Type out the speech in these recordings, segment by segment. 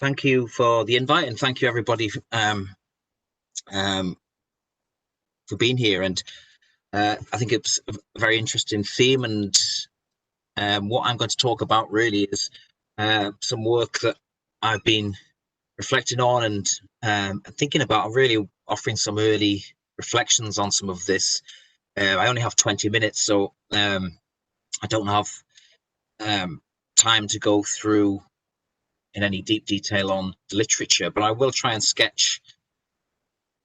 Thank you for the invite, and thank you everybody for being here. And I think it's a very interesting theme, and what I'm going to talk about really is some work that I've been reflecting on and thinking about. I'm really offering some early reflections on some of this. I only have 20 minutes, so I don't have time to go through in any deep detail on the literature, but I will try and sketch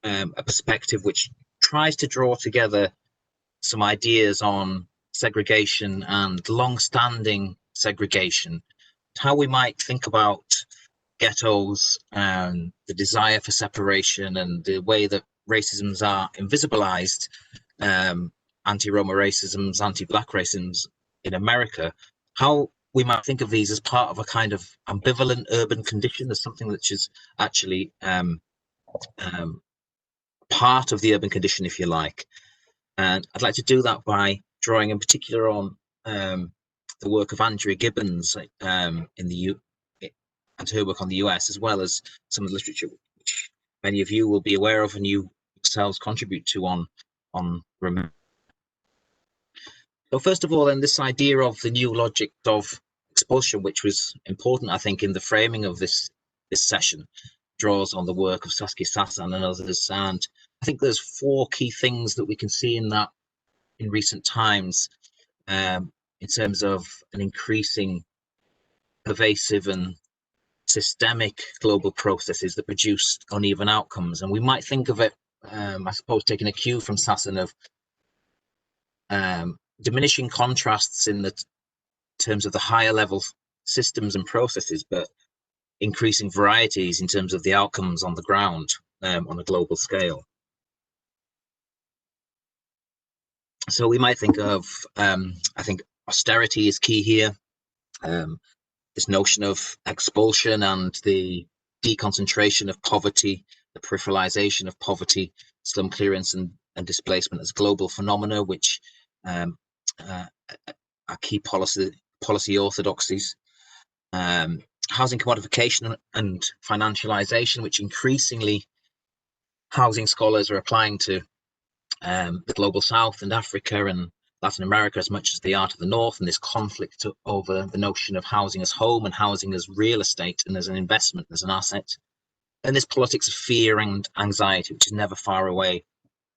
a perspective which tries to draw together some ideas on segregation and long-standing segregation, how we might think about ghettos and the desire for separation and the way that racisms are invisibilized, anti-Roma racisms, anti-Black racisms in America, how we might think of these as part of a kind of ambivalent urban condition, as something which is actually part of the urban condition, if you like. And I'd like to do that by drawing in particular on the work of Andrea Gibbons and her work on the US, as well as some of the literature which many of you will be aware of and you yourselves contribute to on Roma. So first of all, then, this idea of the new logic of expulsion, which was important, I think, in the framing of this session, draws on the work of Saskia Sassen and others. And I think there's four key things that we can see in that in recent times, in terms of an increasing pervasive and systemic global processes that produce uneven outcomes. And we might think of it, I suppose, taking a cue from Sassen, of diminishing contrasts in the terms of the higher level systems and processes, but increasing varieties in terms of the outcomes on the ground on a global scale. So we might think of, I think austerity is key here, this notion of expulsion and the deconcentration of poverty, the peripheralization of poverty, slum clearance and displacement as global phenomena, which are key policy orthodoxies. Housing commodification and financialization, which increasingly housing scholars are applying to the global South and Africa and Latin America as much as they are to the North, and this conflict over the notion of housing as home and housing as real estate and as an investment, as an asset. And this politics of fear and anxiety, which is never far away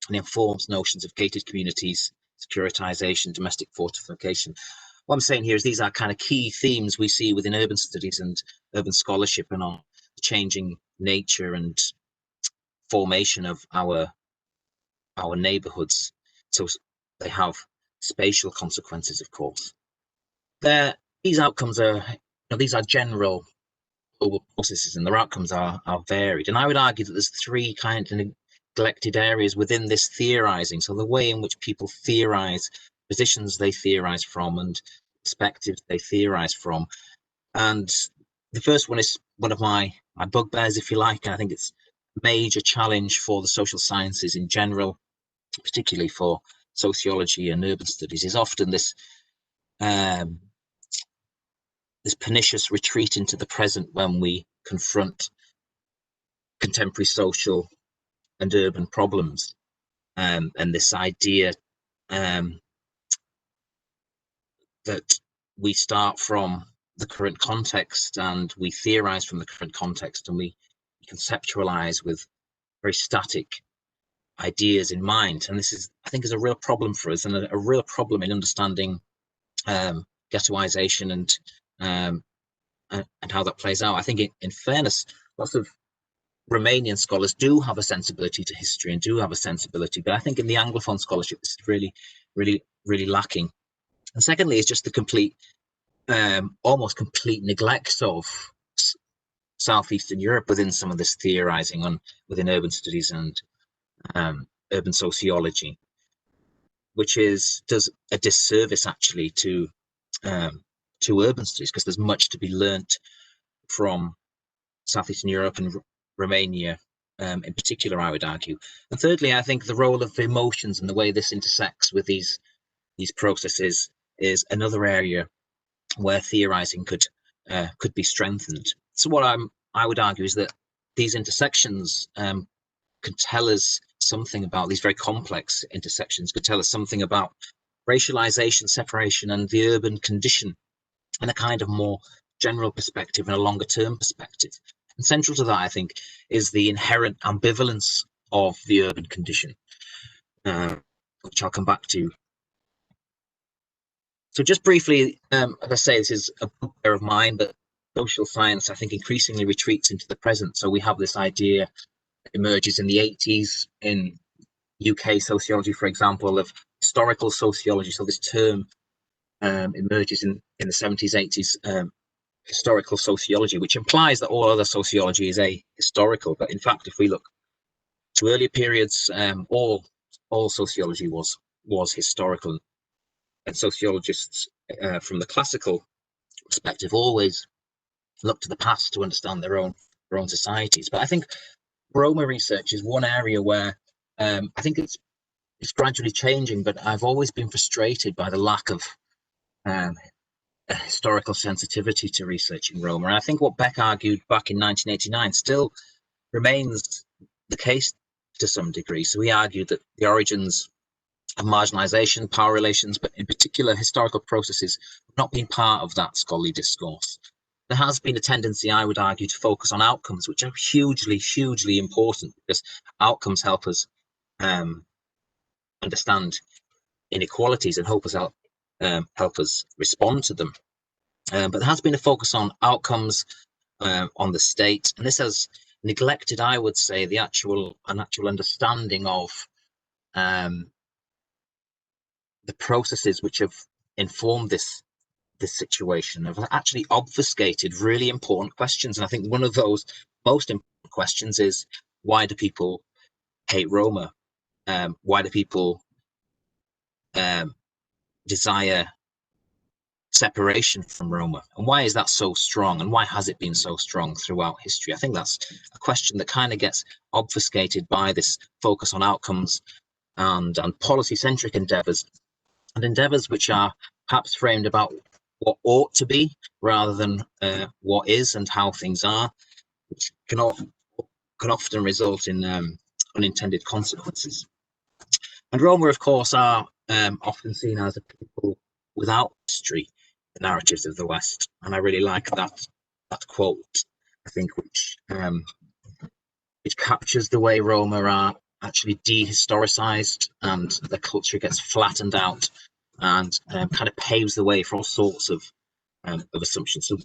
and informs notions of gated communities, securitization, domestic fortification. What I'm saying here is these are kind of key themes we see within urban studies and urban scholarship and on the changing nature and formation of our neighborhoods. So they have spatial consequences, of course. These outcomes are, these are general global processes, and their outcomes are varied. And I would argue that there's three kind of neglected areas within this theorizing. So the way in which people theorize, positions they theorize from, and perspectives they theorize from. And the first one is one of my bugbears, if you like, and I think it's a major challenge for the social sciences in general, particularly for sociology and urban studies, is often this this pernicious retreat into the present when we confront contemporary social and urban problems, and this idea that we start from the current context and we theorize from the current context and we conceptualize with very static ideas in mind. And this is, I think, is a real problem for us, and a real problem in understanding ghettoization and how that plays out. I think in fairness, lots of Romanian scholars do have a sensibility to history and do have a sensibility, but I think in the Anglophone scholarship, this is really lacking. And secondly, is just the complete, almost complete neglect of Southeastern Europe within some of this theorizing within urban studies and urban sociology, which does a disservice actually to urban studies, because there's much to be learnt from Southeastern Europe and Romania in particular, I would argue. And thirdly, I think the role of emotions and the way this intersects with these processes is another area where theorizing could be strengthened. So what I'm I would argue is that these intersections can tell us something about, these very complex intersections could tell us something about racialization, separation, and the urban condition in a kind of more general perspective and a longer term perspective. And central to that, I think, is the inherent ambivalence of the urban condition, which I'll come back to. So just briefly, as I say, this is a bugbear of mine, but social science, I think, increasingly retreats into the present. So we have this idea that emerges in the 80s in UK sociology, for example, of historical sociology. So this term emerges in the 70s, 80s, historical sociology, which implies that all other sociology is ahistorical. But in fact, if we look to earlier periods, all sociology was historical. And sociologists from the classical perspective always look to the past to understand their own societies. But I think Roma research is one area where I think it's gradually changing, but I've always been frustrated by the lack of a historical sensitivity to researching Roma. And I think what Beck argued back in 1989 still remains the case to some degree. So he argued that the origins of marginalization, power relations, but in particular historical processes, have not been part of that scholarly discourse. There has been a tendency, I would argue, to focus on outcomes, which are hugely, hugely important, because outcomes help us understand inequalities and help us respond to them. But there has been a focus on outcomes, on the state, and this has neglected, I would say, an actual understanding of the processes which have informed this situation, have actually obfuscated really important questions. And I think one of those most important questions is, why do people hate Roma? Why do people desire separation from Roma? And why is that so strong? And why has it been so strong throughout history? I think that's a question that kind of gets obfuscated by this focus on outcomes and policy-centric endeavours, and endeavours which are perhaps framed about what ought to be rather than what is and how things are, which can often result in unintended consequences. And Roma, of course, are often seen as a people without history, the narratives of the West. And I really like that quote, I think, which captures the way Roma are actually dehistoricized, and the culture gets flattened out and kind of paves the way for all sorts of assumptions. So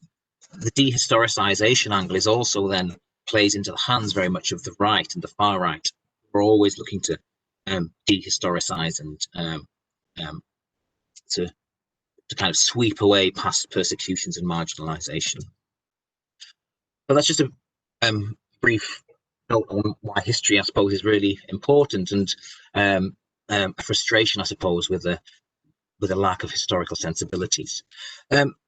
the dehistoricization angle is also then plays into the hands very much of the right and the far right. We're always looking to dehistoricize and to kind of sweep away past persecutions and marginalization. But that's just a brief note on why history, I suppose, is really important, and a frustration, I suppose, with a lack of historical sensibilities.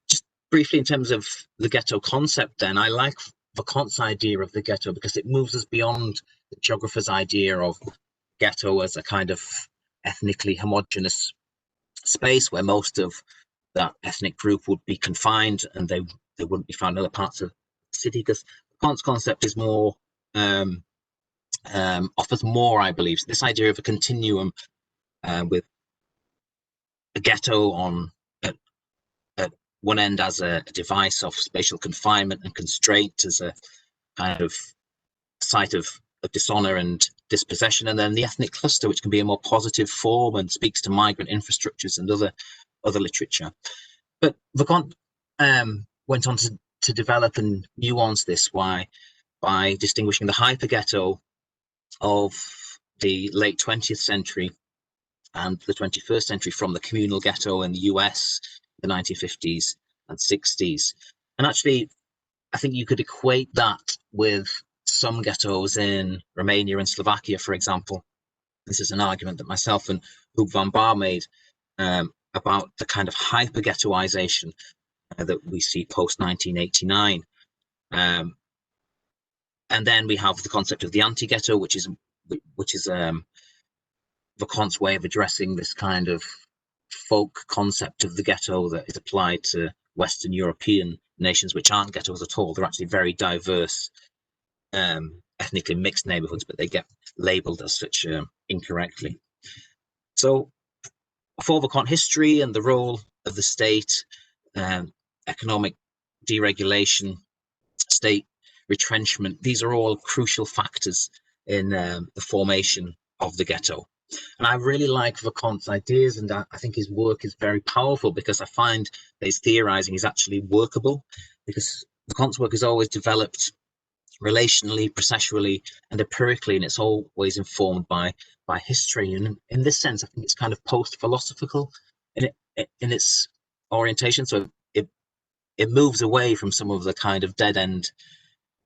Just briefly, in terms of the ghetto concept, then, I like Vacont's idea of the ghetto because it moves us beyond the geographer's idea of ghetto as a kind of ethnically homogenous space where most of that ethnic group would be confined and they wouldn't be found in other parts of the city. Because Vacont's concept is more offers more, I believe. So this idea of a continuum with a ghetto on at one end as a device of spatial confinement and constraint, as a kind of site of dishonor and dispossession, and then the ethnic cluster, which can be a more positive form and speaks to migrant infrastructures and other literature. But Vacont went on to develop and nuance this by distinguishing the hyper-ghetto of the late 20th century and the 21st century from the communal ghetto in the US, the 1950s and 60s. And actually, I think you could equate that with some ghettos in Romania and Slovakia, for example. This is an argument that myself and Huub van Baar made about the kind of hyper-ghettoization that we see post-1989. And then we have the concept of the anti-ghetto, which is Vacont's way of addressing this kind of folk concept of the ghetto that is applied to Western European nations which aren't ghettos at all. They're actually very diverse, ethnically mixed neighborhoods, but they get labeled as such incorrectly. So for the history and the role of the state, economic deregulation, state retrenchment, these are all crucial factors in the formation of the ghetto. And I really like Vacont's ideas, and I think his work is very powerful, because I find that his theorizing is actually workable, because Vacont's work is always developed relationally, processually, and empirically, and it's always informed by history. And in this sense, I think it's kind of post-philosophical in its orientation. So it moves away from some of the kind of dead-end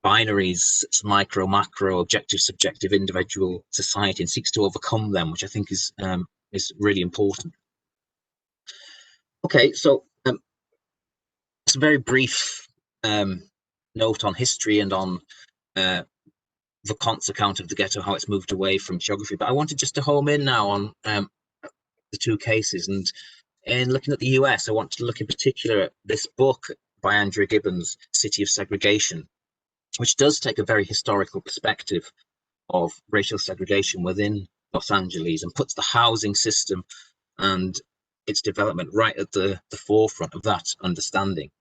binaries, micro, macro, objective, subjective, individual, society, and seeks to overcome them, which I think is really important. Okay, so it's a very brief note on history and on Vacont's account of the ghetto, how it's moved away from geography. But I wanted just to home in now on the two cases. And in looking at the US, I want to look in particular at this book by Andrew Gibbons, City of Segregation, which does take a very historical perspective of racial segregation within Los Angeles and puts the housing system and its development right at the forefront of that understanding.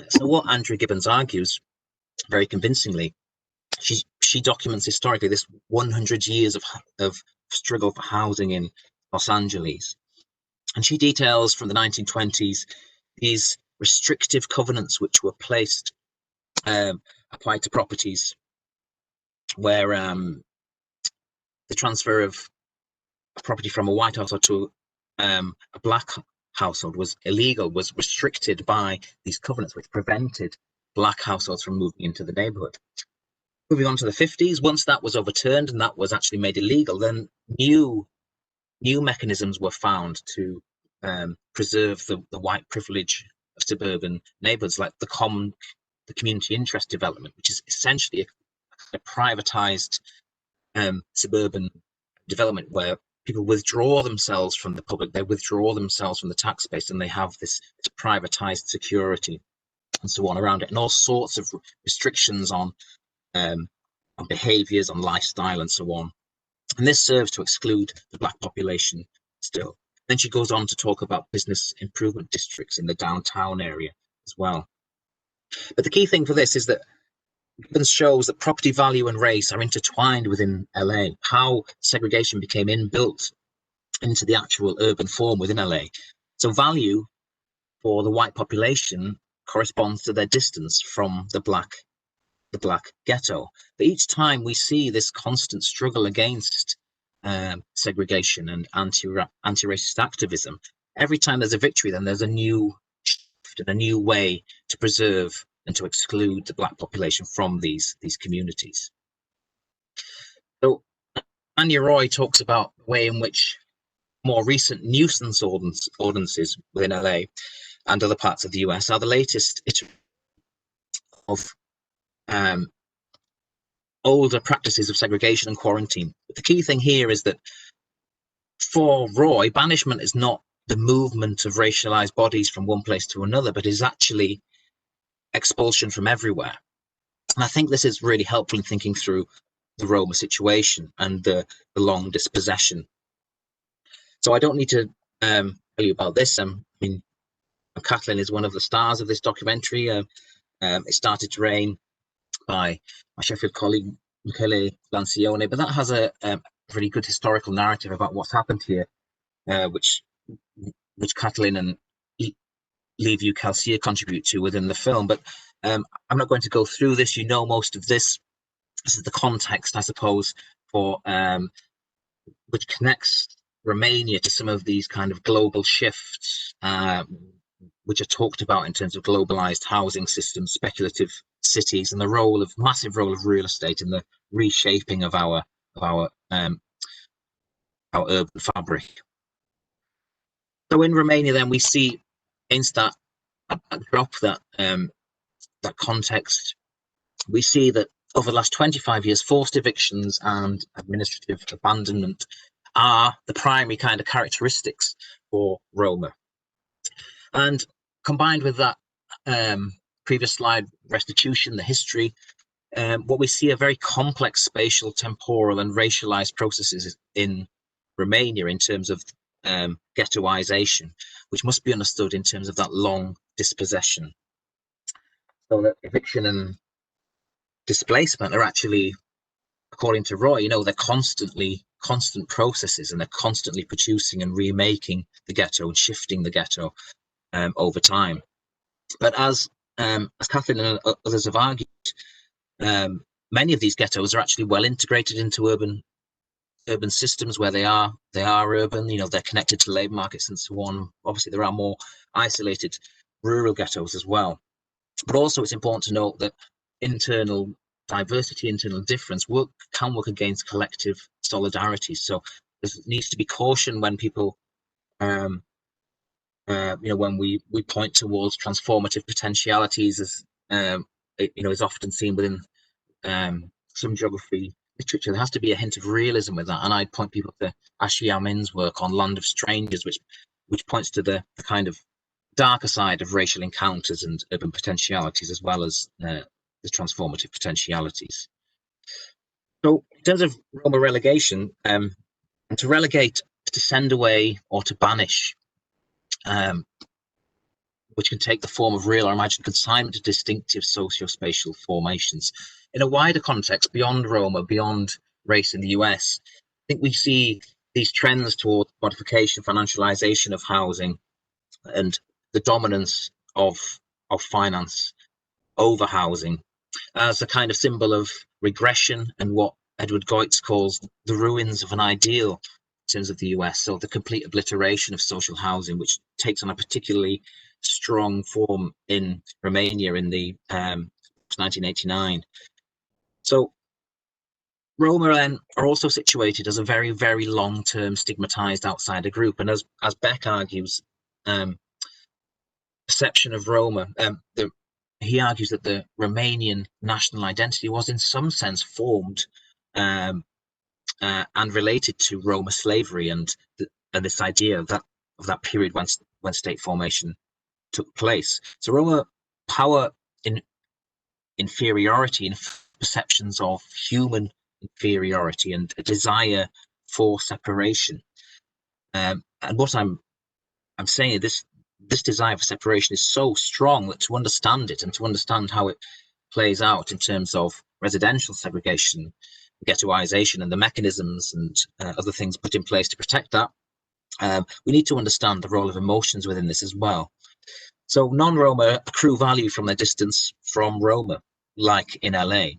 So what Andrew Gibbons argues very convincingly, she documents historically this 100 years of struggle for housing in Los Angeles. And she details from the 1920s these restrictive covenants which were placed, applied to properties where the transfer of a property from a white household to a black household was illegal, was restricted by these covenants which prevented black households from moving into the neighborhood. Moving on to the 50s, once that was overturned and that was actually made illegal, then new mechanisms were found to preserve the white privilege of suburban neighborhoods, like the community interest development, which is essentially a privatized suburban development where people withdraw themselves from the public, they withdraw themselves from the tax base, and they have this privatized security and so on around it, and all sorts of restrictions on behaviors, on lifestyle, and so on. And this serves to exclude the black population still. Then she goes on to talk about business improvement districts in the downtown area as well. But the key thing for this is that Gibbons shows that property value and race are intertwined within LA, how segregation became inbuilt into the actual urban form within LA. So value for the white population corresponds to their distance from the black ghetto. But each time we see this constant struggle against segregation and anti-racist activism, every time there's a victory, then there's a new shift and a new way to preserve and to exclude the black population from these communities. So Anya Roy talks about the way in which more recent nuisance ordinances within LA and other parts of the US are the latest of older practices of segregation and quarantine. But the key thing here is that for Roy, banishment is not the movement of racialized bodies from one place to another, but is actually expulsion from everywhere. And I think this is really helpful in thinking through the Roma situation and the long dispossession. So I don't need to tell you about this. I mean, Kathleen is one of the stars of this documentary. It Started to Rain by my Sheffield colleague Michele Lancione, but that has a really good historical narrative about what's happened here, which Kathleen and Liviu Calcia contribute to within the film. But I'm not going to go through this. You know most of this. This is the context, I suppose, for which connects Romania to some of these kind of global shifts, which are talked about in terms of globalized housing systems, speculative cities, and the massive role of real estate in the reshaping of our urban fabric. So in Romania, then we see against that backdrop, that context, we see that over the last 25 years, forced evictions and administrative abandonment are the primary kind of characteristics for Roma. And combined with that previous slide, restitution, the history, what we see are very complex spatial, temporal, and racialized processes in Romania in terms of ghettoization, which must be understood in terms of that long dispossession. So that eviction and displacement are actually, according to Roy, they're constant processes, and they're constantly producing and remaking the ghetto and shifting the ghetto over time. But as Catherine and others have argued, many of these ghettos are actually well integrated into urban systems where they are urban. They're connected to labour markets and so on. Obviously, there are more isolated rural ghettos as well. But also, it's important to note that internal diversity, internal difference can work against collective solidarity. So there needs to be caution when people, when we point towards transformative potentialities, as is often seen within some geography literature. There has to be a hint of realism with that, and I'd point people to Ashley Amin's work on Land of Strangers, which points to the kind of darker side of racial encounters and urban potentialities, as well as the transformative potentialities. So in terms of Roma relegation, and to relegate, to send away or to banish, which can take the form of real or imagined consignment to distinctive socio-spatial formations. In a wider context, beyond Roma, beyond race in the US, I think we see these trends towards modification, financialization of housing, and the dominance of finance over housing as a kind of symbol of regression and what Edward Goitz calls the ruins of an ideal in terms of the US. So the complete obliteration of social housing, which takes on a particularly strong form in Romania in the 1989. So Roma then are also situated as a very, very long-term stigmatized outsider group. And as Beck argues, perception of Roma, he argues that the Romanian national identity was in some sense formed and related to Roma slavery and this idea of that period when state formation took place. So Roma power in inferiority and perceptions of human inferiority and a desire for separation. And what I'm saying is this desire for separation is so strong that to understand it and to understand how it plays out in terms of residential segregation, ghettoization, and the mechanisms and other things put in place to protect that, we need to understand the role of emotions within this as well. So non-Roma accrue value from their distance from Roma, like in LA,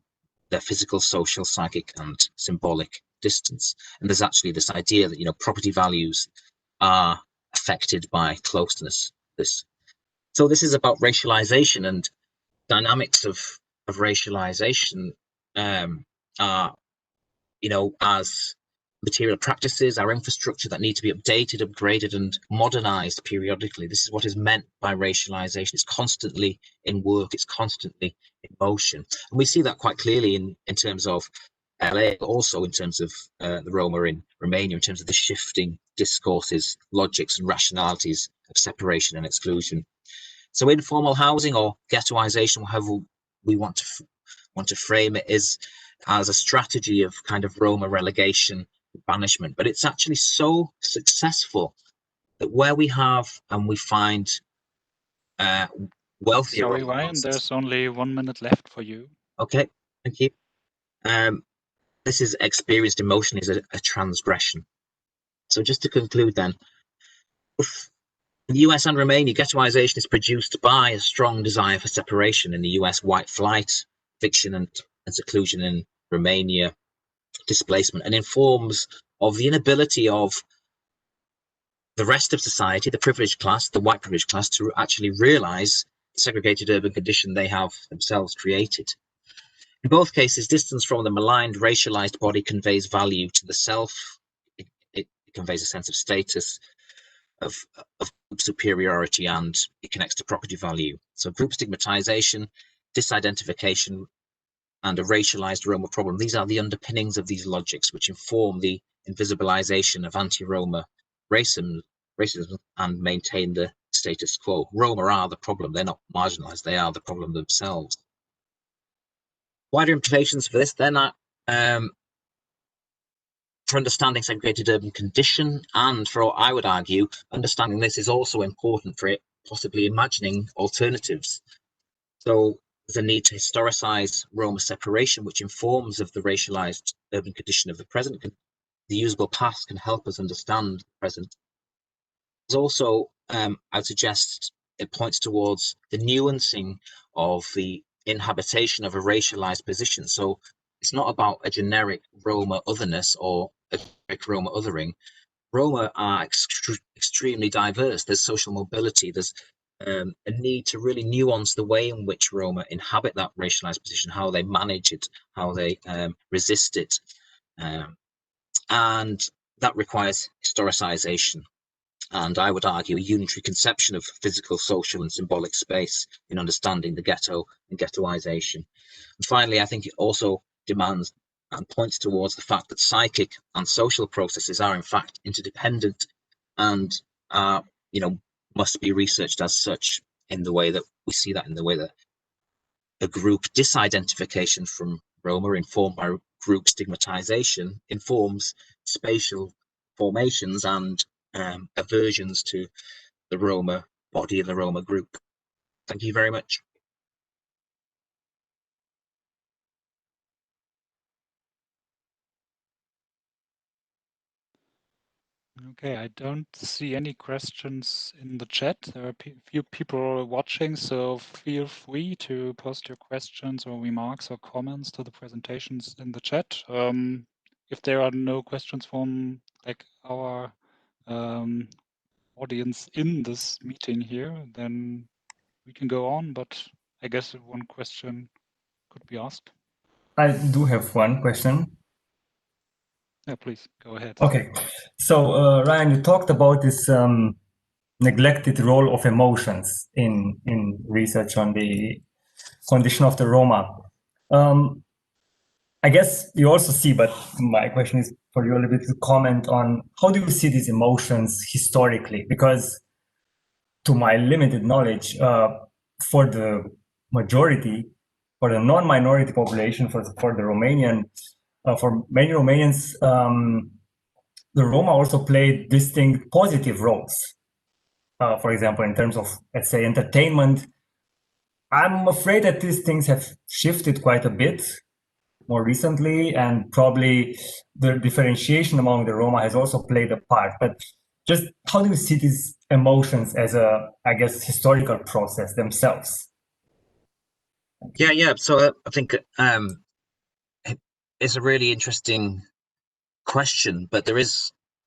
their physical, social, psychic, and symbolic distance. And there's actually this idea that, property values are affected by closeness. So this is about racialization, and dynamics of racialization are, as material practices, our infrastructure that need to be updated, upgraded, and modernized periodically. This is what is meant by racialization. It's constantly in work, it's constantly in motion. And we see that quite clearly in terms of LA, but also in terms of the Roma in Romania, in terms of the shifting discourses, logics, and rationalities of separation and exclusion. So informal housing or ghettoization, however we want to frame it, is as a strategy of kind of Roma relegation, banishment. But it's actually so successful that where we have and we find wealthier. Sorry, Ryan, there's only 1 minute left for you. Okay, thank you. This is experienced emotion is a transgression. So just to conclude then, in the US and Romania, ghettoization is produced by a strong desire for separation. In the US, white flight, eviction and seclusion. In Romania, displacement, and informs of the inability of the rest of society, the privileged class, the white privileged class, to actually realize the segregated urban condition they have themselves created. In both cases, distance from the maligned, racialized body conveys value to the self. It conveys a sense of status, of superiority, and it connects to property value. So group stigmatization, disidentification, and a racialized Roma problem, these are the underpinnings of these logics, which inform the invisibilization of anti-Roma racism and maintain the status quo. Roma are the problem. They're not marginalized. They are the problem themselves. Wider implications for this, then, for understanding segregated urban condition, and for, I would argue, understanding this is also important for it possibly imagining alternatives. So there's a need to historicize Roma separation, which informs of the racialized urban condition of the present. The usable past can help us understand the present. There's also, I would suggest, it points towards the nuancing of the inhabitation of a racialized position. So it's not about a generic Roma otherness or a generic Roma othering. Roma are extremely diverse. There's social mobility. There's a need to really nuance the way in which Roma inhabit that racialized position, how they manage it, how they resist it. And that requires historicization. And I would argue a unitary conception of physical, social, and symbolic space in understanding the ghetto and ghettoization. And finally, I think it also demands and points towards the fact that psychic and social processes are in fact interdependent and are, must be researched as such, in the way that we see that in the way that a group disidentification from Roma informed by group stigmatization informs spatial formations and aversions to the Roma body and the Roma group. Thank you very much. Okay, I don't see any questions in the chat. There are a few people watching, so feel free to post your questions or remarks or comments to the presentations in the chat. If there are no questions from our audience in this meeting here, then we can go on, but I guess one question could be asked. I do have one question. Yeah, please go ahead. Okay, so Ryan, you talked about this neglected role of emotions in research on the condition of the Roma. I guess you also see, but my question is for you a little bit to comment on how do you see these emotions historically? Because to my limited knowledge, for the majority, for the non-minority population, for the Romanian, for many Romanians, the Roma also played distinct positive roles. For example, in terms of, let's say, entertainment, I'm afraid that these things have shifted quite a bit more recently, and probably the differentiation among the Roma has also played a part. But just how do you see these emotions as a, I guess, historical process themselves? Yeah. So I think it's a really interesting question, but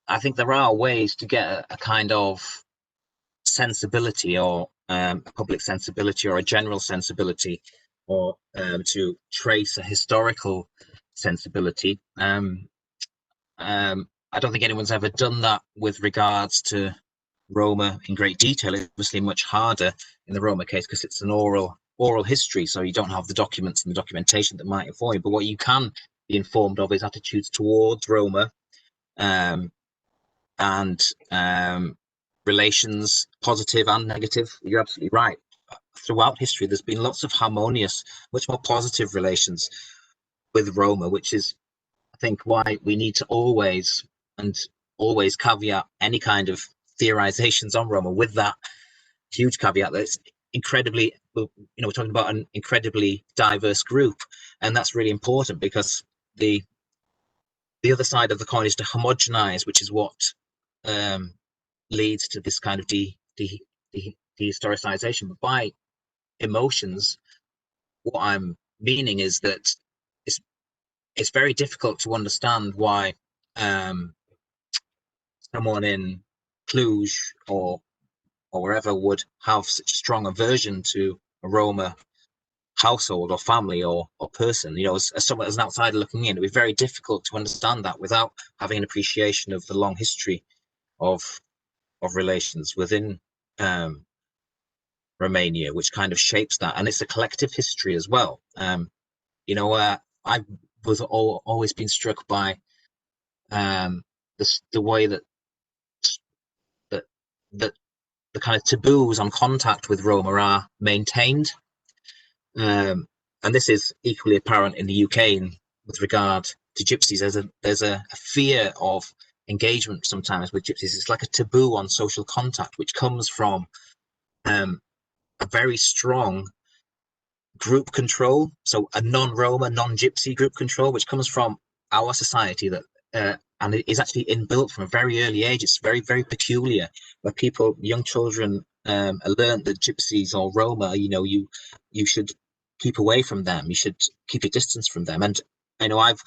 I think there are ways to get a kind of sensibility, or a public sensibility, or a general sensibility, or to trace a historical sensibility. I don't think anyone's ever done that with regards to Roma in great detail. It's obviously much harder in the Roma case because it's an oral history, so you don't have the documents and the documentation that might inform you. But what you can be informed of is attitudes towards Roma, and relations, positive and negative. You're absolutely right. Throughout history, there's been lots of harmonious, much more positive relations with Roma, which is, I think, why we need to always caveat any kind of theorizations on Roma with that huge caveat that it's incredibly, we're talking about an incredibly diverse group, and that's really important because the other side of the coin is to homogenize, which is what leads to this kind of dehistoricization. But by emotions, what I'm meaning is that it's very difficult to understand why someone in Cluj or wherever would have such a strong aversion to a Roma household or family or person. As someone, as an outsider looking in, it'd be very difficult to understand that without having an appreciation of the long history of relations within Romania, which kind of shapes that, and it's a collective history as well. I was always been struck by the way that the kind of taboos on contact with Roma are maintained. And this is equally apparent in the UK with regard to gypsies. There's a fear of engagement sometimes with gypsies. It's like a taboo on social contact, which comes from a very strong group control. So a non-Roma, non-gypsy group control, which comes from our society, that and it is actually inbuilt from a very early age. It's very, very peculiar, where young children are learned that gypsies or Roma, you should keep away from them. You should keep your distance from them. And I know I've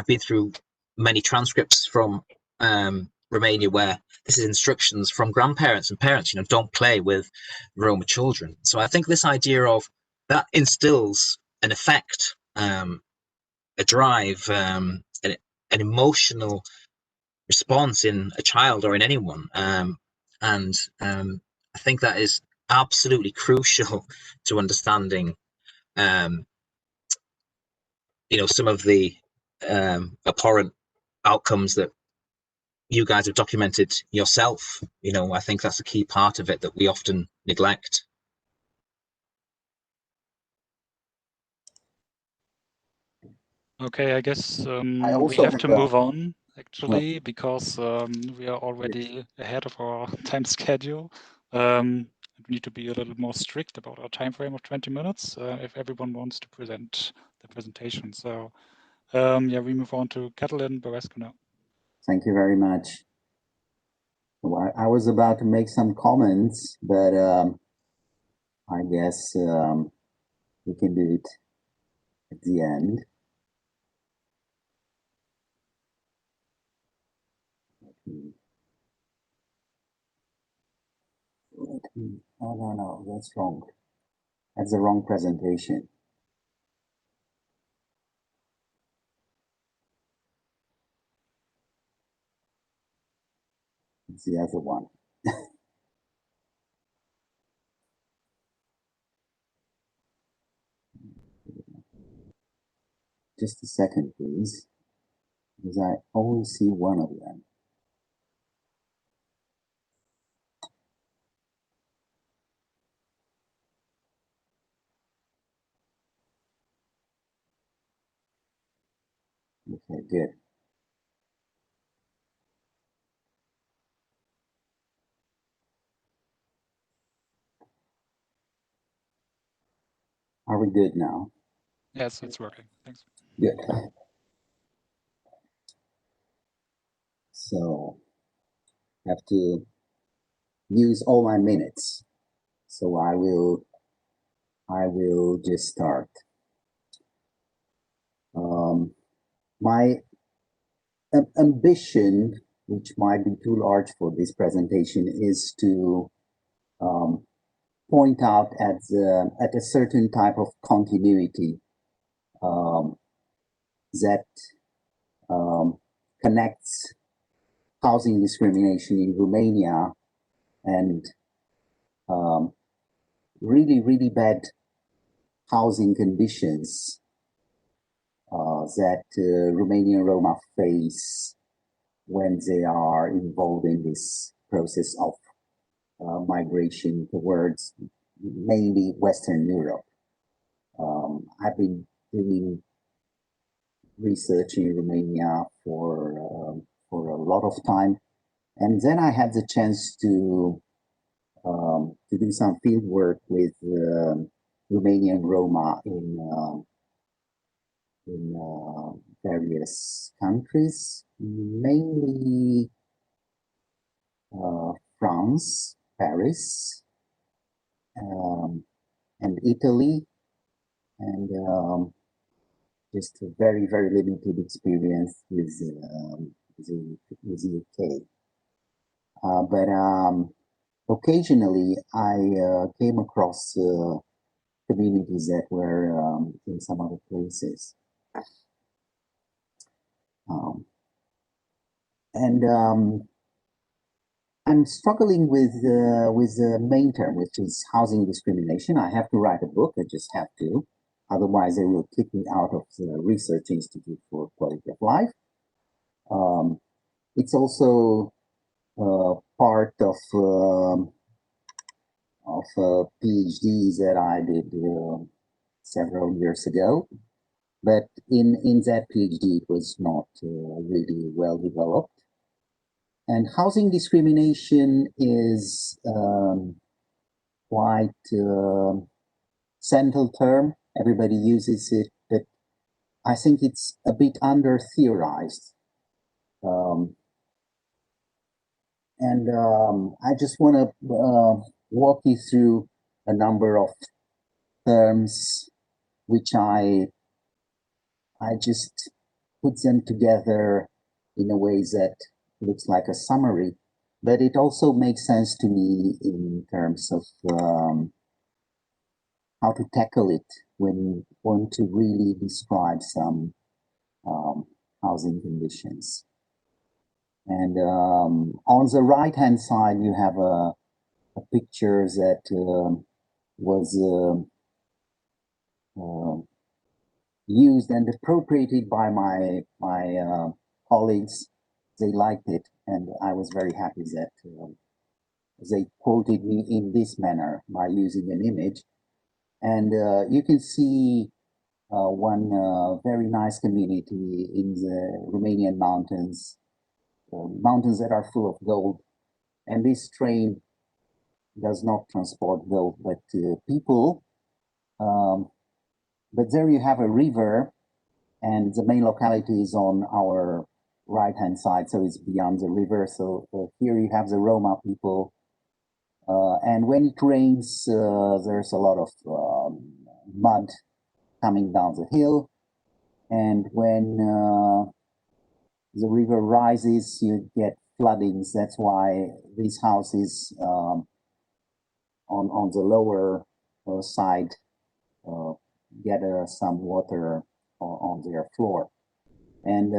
been through many transcripts from Romania where this is instructions from grandparents and parents, don't play with Roma children. So I think this idea of that instills an effect, a drive, an emotional response in a child or in anyone. And I think that is absolutely crucial to understanding, some of the abhorrent outcomes that you guys have documented yourself. I think that's a key part of it that we often neglect. Okay, I guess we also have to move on, actually, because we are already ahead of our time schedule. We need to be a little more strict about our time frame of 20 minutes if everyone wants to present the presentation. So yeah, we move on to Catalin Barescu now. Thank you very much. Well, I was about to make some comments, but I guess we can do it at the end. Oh, no, that's wrong. That's the wrong presentation. It's the other one. Just a second, please, because I always see one of them. Okay, good. Are we good now? Yes, it's working. Thanks. Good. So I have to use all my minutes. So I will just start. My ambition, which might be too large for this presentation, is to point out at a certain type of continuity that connects housing discrimination in Romania and really, really bad housing conditions that Romanian Roma face when they are involved in this process of migration towards mainly Western Europe. I've been doing research in Romania for a lot of time, and then I had the chance to do some field work with Romanian Roma in various countries, mainly France, Paris, and Italy, and just a very, very limited experience with the UK. But occasionally I came across communities that were in some other places. I'm struggling with the main term, which is housing discrimination. I have to write a book. I just have to. Otherwise, they will kick me out of the Research Institute for Quality of Life. It's also part of a PhD that I did several years ago. But in that PhD, it was not really well developed. And housing discrimination is quite central term. Everybody uses it, but I think it's a bit under theorized. I just want to walk you through a number of terms which I just put them together in a way that looks like a summary, but it also makes sense to me in terms of how to tackle it when you want to really describe some housing conditions. And on the right-hand side, you have a picture that was used and appropriated by my colleagues. They liked it, and I was very happy that they quoted me in this manner by using an image. And you can see one very nice community in the Romanian mountains, mountains that are full of gold. And this train does not transport gold, but people. But there you have a river, and the main locality is on our right-hand side, so it's beyond the river. So here you have the Roma people. And when it rains, there's a lot of mud coming down the hill. And when the river rises, you get floodings. That's why these houses on the lower side get some water on their floor. And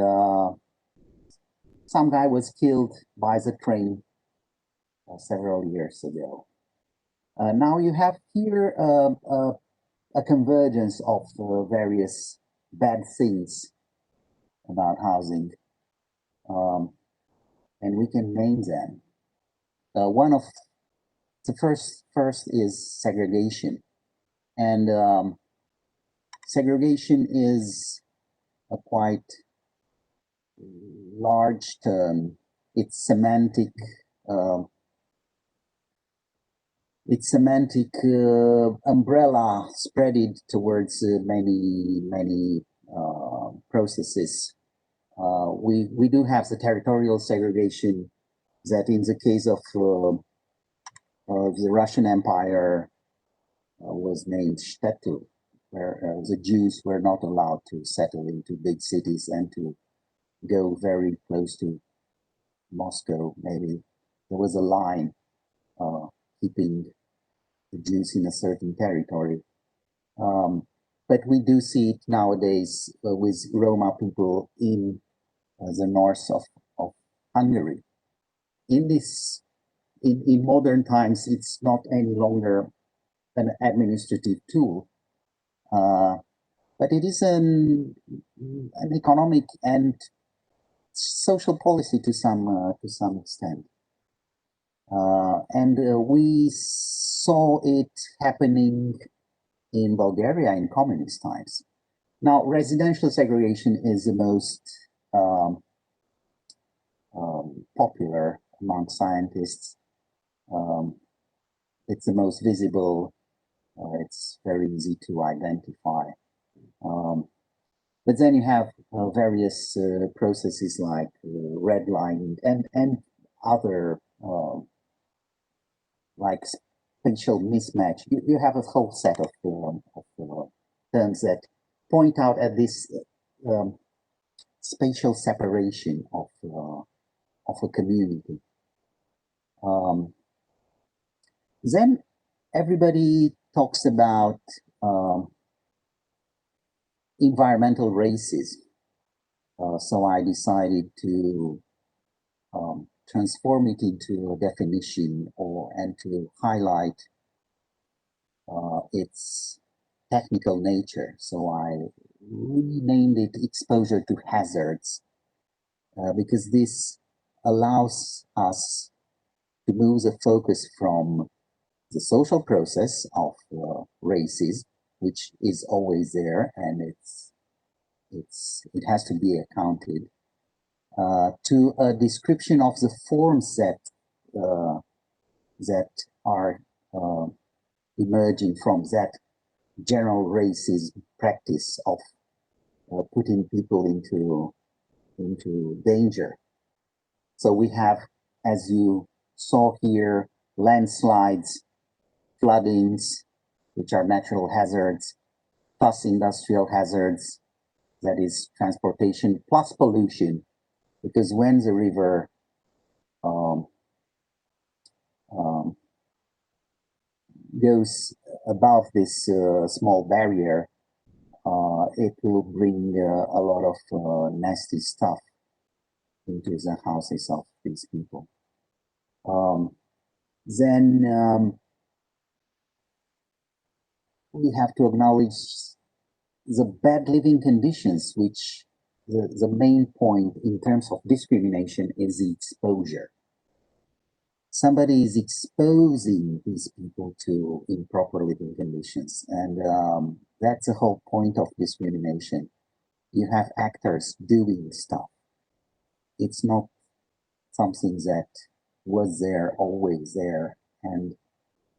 some guy was killed by the train several years ago. Now you have here a convergence of various bad things about housing, and we can name them. One of the first is segregation, and segregation is a quite large term. It's semantic. Its semantic umbrella spreaded towards many processes. We do have the territorial segregation that, in the case of the Russian Empire, was named Shtetl, where the Jews were not allowed to settle into big cities and to go very close to Moscow. Maybe there was a line keeping the Jews in a certain territory. But we do see it nowadays with Roma people in the north of Hungary. In modern times, it's not any longer an administrative tool, but it is an economic and social policy to some extent. And we saw it happening in Bulgaria in communist times. Now, residential segregation is the most popular among scientists. It's the most visible. It's very easy to identify. But then you have various processes like redlining and other like spatial mismatch. You have a whole set of terms that point out at this spatial separation of a community. Then everybody talks about environmental racism. So I decided to transform it into a definition and to highlight its technical nature. So I renamed it exposure to hazards because this allows us to move the focus from the social process of races, which is always there, and it has to be accounted, to a description of the forms that are emerging from that general racist practice of putting people into danger. So we have, as you saw here, landslides, floodings, which are natural hazards, plus industrial hazards, that is transportation, plus pollution, because when the river goes above this small barrier, it will bring a lot of nasty stuff into the houses of these people. Then we have to acknowledge the bad living conditions, which the main point in terms of discrimination is the exposure. Somebody is exposing these people to improper living conditions, and that's the whole point of discrimination. You have actors doing stuff. It's not something that was there, always there, and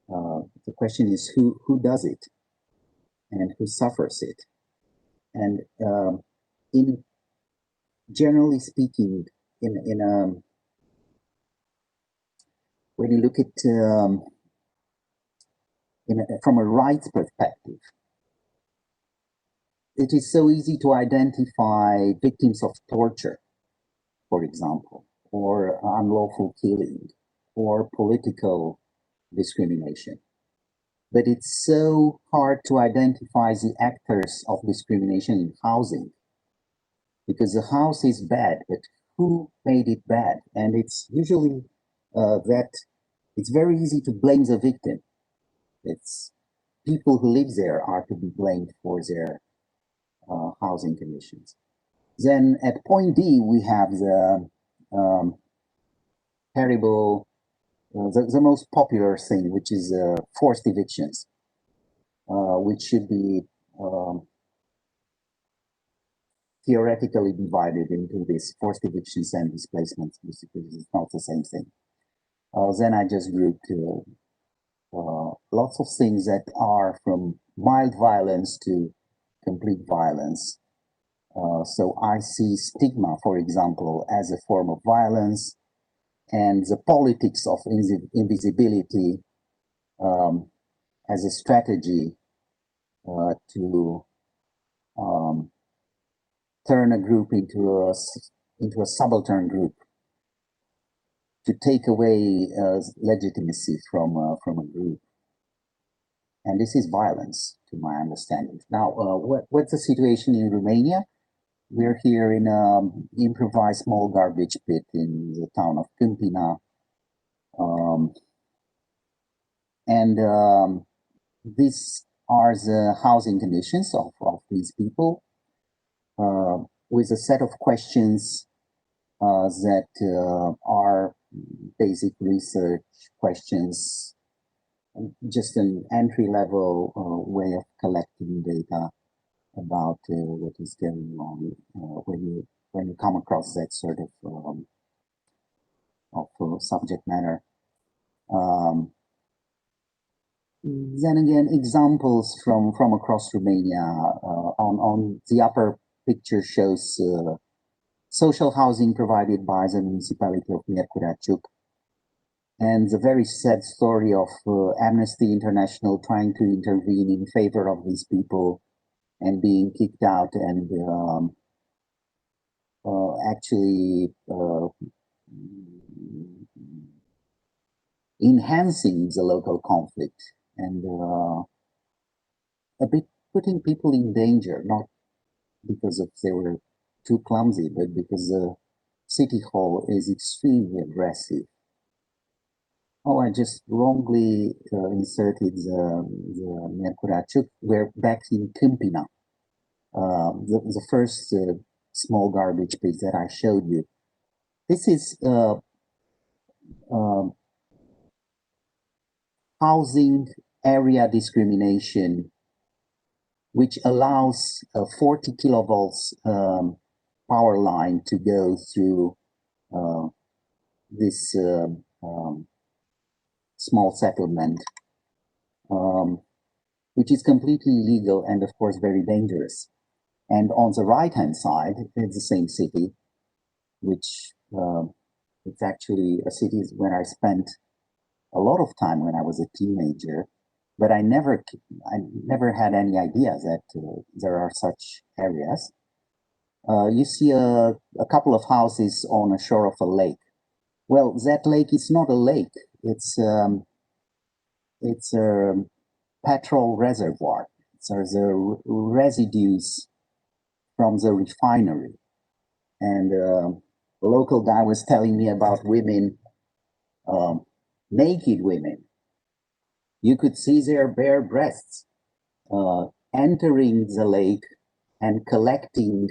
the question is who does it and who suffers it. And in generally speaking, when you look at from a rights perspective, it is so easy to identify victims of torture, for example, or unlawful killing, or political discrimination. But it's so hard to identify the actors of discrimination in housing, because the house is bad, but who made it bad? And it's usually that it's very easy to blame the victim. It's people who live there are to be blamed for their housing conditions. Then at point D, we have the terrible, the most popular thing, which is forced evictions, which should be theoretically divided into this forced evictions and displacements, because it's not the same thing. Then I just grouped lots of things that are from mild violence to complete violence. So I see stigma, for example, as a form of violence, and the politics of invisibility as a strategy to turn a group into a subaltern group, to take away legitimacy from a group. And this is violence, to my understanding. Now, what's the situation in Romania? We're here in an improvised small garbage pit in the town of Câmpina. These are the housing conditions of these people, with a set of questions that are basic research questions, just an entry-level way of collecting data about what is going on when you come across that sort of subject matter. Then again, examples from across Romania. On the upper picture shows social housing provided by the municipality of Miercurea, and the very sad story of Amnesty International trying to intervene in favor of these people and being kicked out, and actually enhancing the local conflict, and a bit putting people in danger, not because of they were too clumsy, but because the city hall is extremely aggressive. Oh, I just wrongly inserted the Miercurea. We're back in Câmpina, the first small garbage pit that I showed you. this is housing area discrimination, which allows a 40 kilovolts power line to go through this small settlement, which is completely illegal and of course very dangerous. And on the right-hand side, it's the same city, which it's actually a city where I spent a lot of time when I was a teenager, but I never had any idea that there are such areas. You see a couple of houses on a shore of a lake. Well, that lake is not a lake. It's a petrol reservoir. There's residues from the refinery. And a local guy was telling me about women, naked women. You could see their bare breasts entering the lake and collecting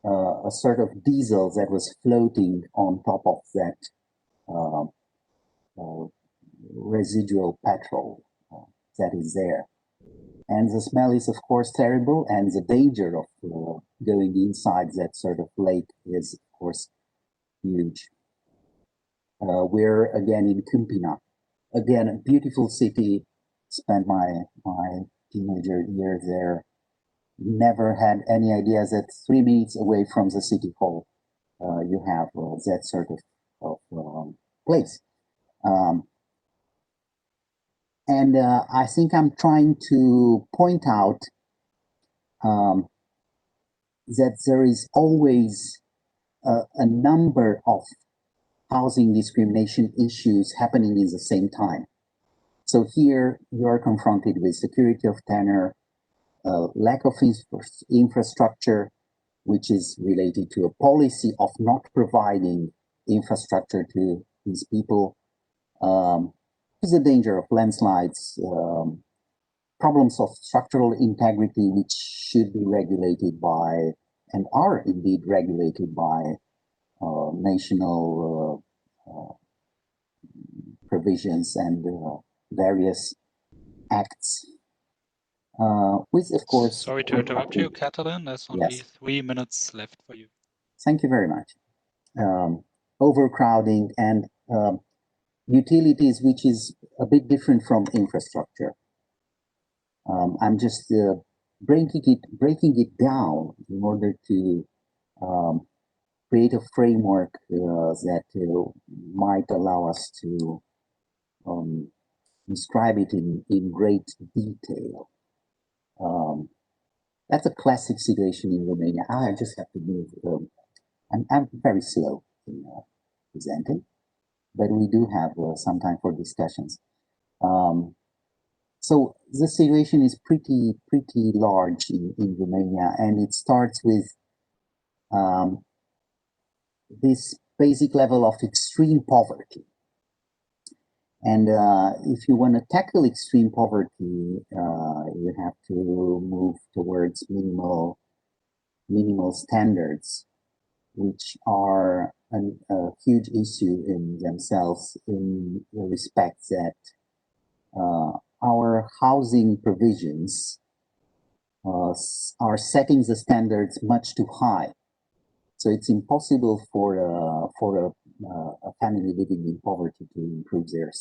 a sort of diesel that was floating on top of that residual petrol that is there. And the smell is, of course, terrible, and the danger of going inside that sort of lake is, of course, huge. We're again in Kumpina. Again, a beautiful city. Spent my teenager years there. Never had any idea that 3 minutes away from the city hall, you have that sort of place. And I think I'm trying to point out that there is always a number of housing discrimination issues happening in the same time. So here you are confronted with security of tenure, lack of infrastructure, which is related to a policy of not providing infrastructure to these people. There's a danger of landslides, problems of structural integrity, which should be regulated by, and are indeed regulated by, national provisions and various acts. With, of course... Sorry to interrupt you, Catalin. There's only 3 minutes left for you. Thank you very much. Overcrowding and utilities, which is a bit different from infrastructure. I'm just breaking it down in order to create a framework that might allow us to describe it in great detail. That's a classic situation in Romania. I just have to move. I'm very slow in presenting, but we do have some time for discussions. So the situation is pretty large in Romania, and it starts with this basic level of extreme poverty. And if you want to tackle extreme poverty, you have to move towards minimal standards, which are a huge issue in themselves, in the respect that our housing provisions are setting the standards much too high. So it's impossible for a family living in poverty to improve their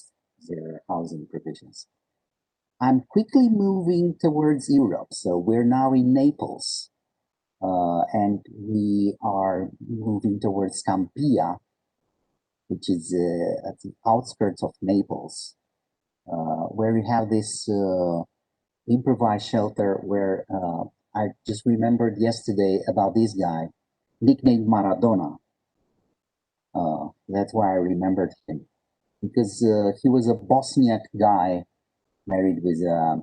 housing provisions. I'm quickly moving towards Europe. So we're now in Naples, and we are moving towards Campia, which is at the outskirts of Naples, where we have this improvised shelter where I just remembered yesterday about this guy, nicknamed Maradona. That's why I remembered him, because he was a Bosniak guy married with a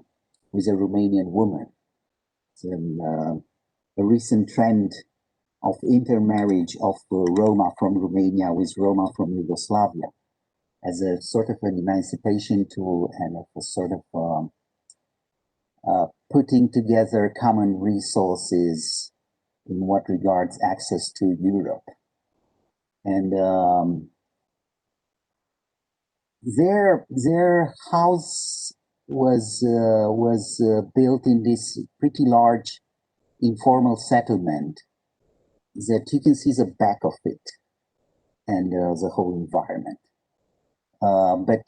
Romanian woman. So, a recent trend of intermarriage of Roma from Romania with Roma from Yugoslavia as a sort of an emancipation tool and a sort of putting together common resources in what regards access to Europe. and their house was built in this pretty large informal settlement that you can see the back of it and the whole environment. But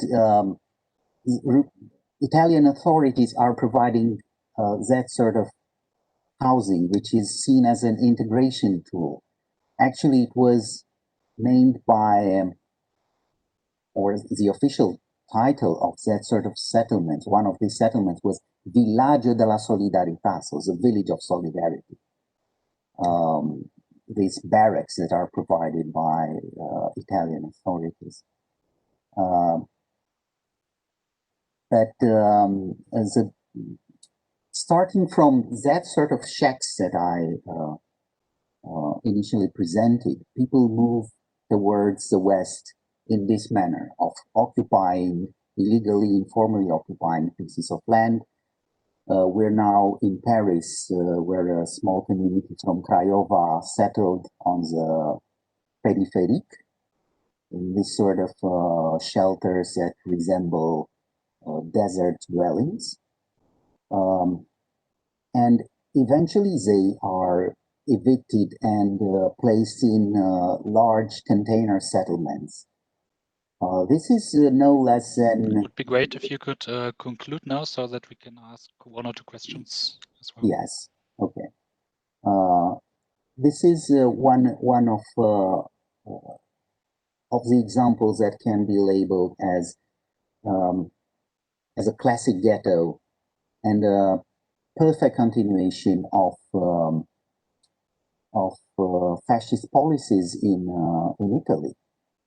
Italian authorities are providing that sort of housing, which is seen as an integration tool. Actually, it was named by, or the official title of that sort of settlement, one of these settlements was Villaggio della Solidarietà, so the village of solidarity. These barracks that are provided by Italian authorities. Starting from that sort of shacks that I initially presented, people move towards the West in this manner of occupying, illegally, informally occupying pieces of land. We're now in Paris, where a small community from Craiova settled on the périphérique, in this sort of shelters that resemble desert dwellings. And eventually they are evicted and placed in large container settlements. This is no less than... It would be great if you could conclude now so that we can ask one or two questions as well. Yes, okay. This is one of the examples that can be labeled as a classic ghetto and a perfect continuation of fascist policies in Italy.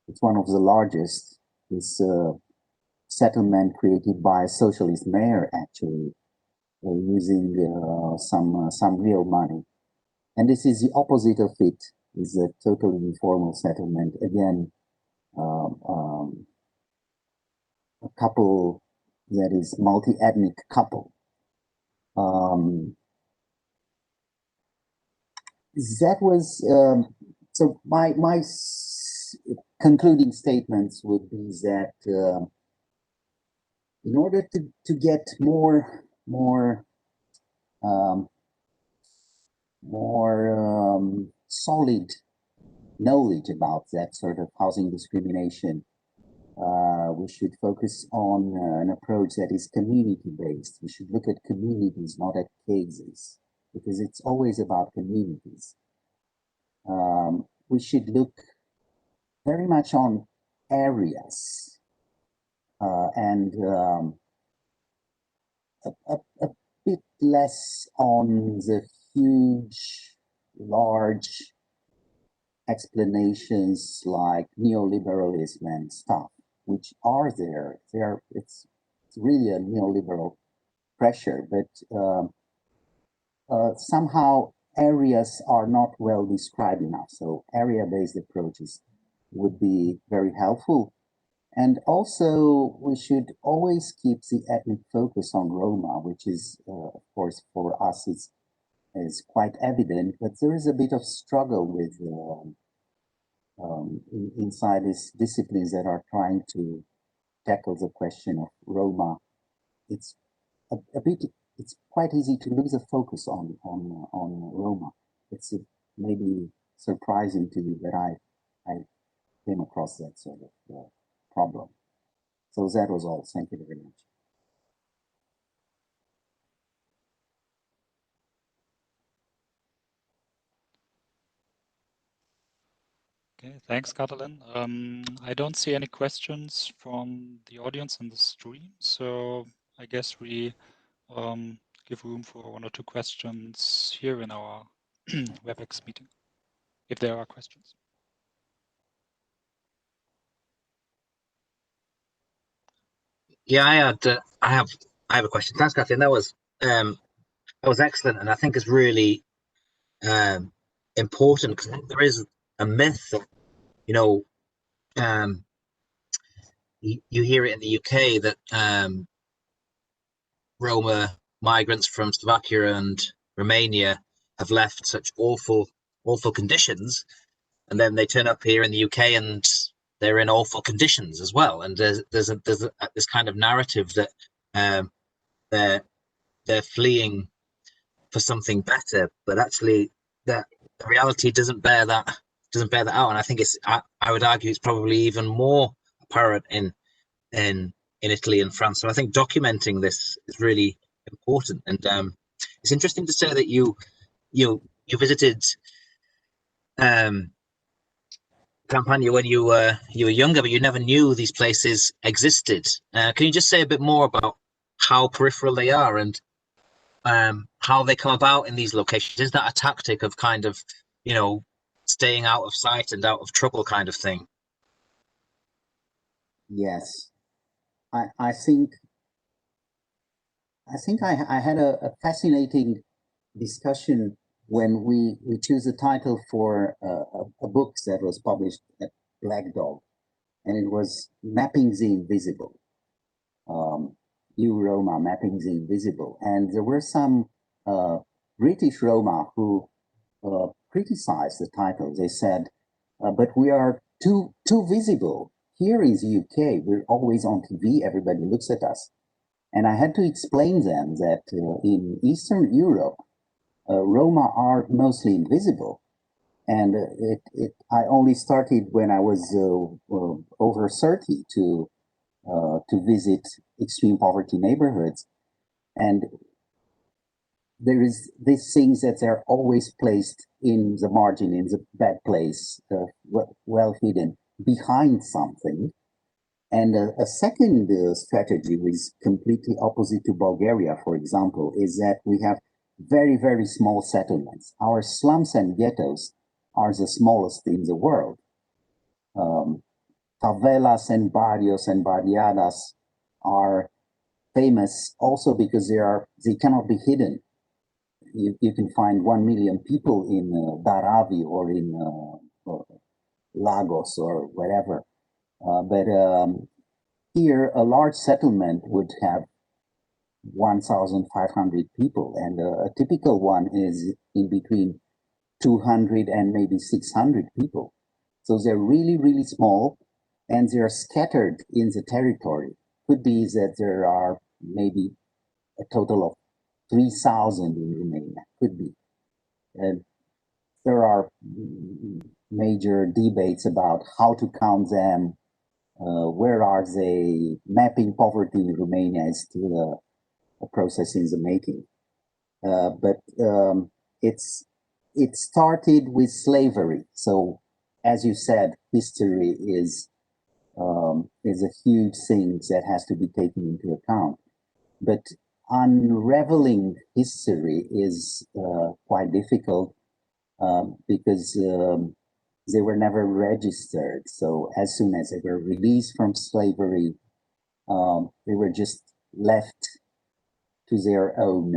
It's one of the largest. This settlement created by a socialist mayor, actually, using some real money. And this is the opposite of it, is a totally informal settlement. Again, a couple that is multi-ethnic couple. That was, so my concluding statements would be that in order to get more solid knowledge about that sort of housing discrimination, we should focus on an approach that is community-based. We should look at communities, not at cases, because it's always about communities. We should look very much on areas and a bit less on the huge, large explanations like neoliberalism and stuff, which are there. It's really a neoliberal pressure, but somehow areas are not well described enough. So area-based approaches would be very helpful. And also, we should always keep the ethnic focus on Roma, which is, of course, for us, is quite evident, but there is a bit of struggle with inside these disciplines that are trying to tackle the question of Roma. It's it's quite easy to lose the focus on Roma. It's maybe surprising to you that I came across that sort of problem. So that was all. Thank you very much. Okay, thanks, Catalin. I don't see any questions from the audience in the stream, so I guess we give room for one or two questions here in our WebEx meeting, if there are questions. Yeah, I have a question. Thanks, Catherine. That was excellent, and I think it's really important because there is a myth that, you know, you hear it in the UK that Roma migrants from Slovakia and Romania have left such awful conditions, and then they turn up here in the UK and they're in awful conditions as well. And there's this kind of narrative that they're fleeing for something better, but actually the reality doesn't bear that out. And I think I would argue it's probably even more apparent in Italy and France. So I think documenting this is really important. And it's interesting to say that you visited Campania when you were younger, but you never knew these places existed. Can you just say a bit more about how peripheral they are and how they come about in these locations? Is that a tactic of kind of, staying out of sight and out of trouble kind of thing? Yes, I think I had a fascinating discussion when we choose a title for a book that was published at Black Dog, and it was Mapping the Invisible. Roma, Mapping the Invisible. And there were some British Roma who criticized the title. They said, but we are too visible. Here in the UK, we're always on TV, everybody looks at us. And I had to explain them that in Eastern Europe, Roma are mostly invisible. And I only started when I was over 30 to visit extreme poverty neighborhoods. And there is these things that they're always placed in the margin, in the bad place, well hidden, behind something. And a second strategy, which is completely opposite to Bulgaria, for example, is that we have very, very small settlements. Our slums and ghettos are the smallest in the world. Favelas and barrios and barriadas are famous also because they cannot be hidden. You can find 1 million people in Dharavi or in Lagos or wherever. But here, a large settlement would have 1,500 people, and a typical one is in between 200 and maybe 600 people. So they're really, really small, and they're scattered in the territory. Could be that there are maybe a total of 3,000 in Romania. Could be. There are major debates about how to count them. Where are they? Mapping poverty in Romania is still a process in the making. But it started with slavery. So, as you said, history is a huge thing that has to be taken into account. But unraveling history is quite difficult because they were never registered. So as soon as they were released from slavery, they were just left to their own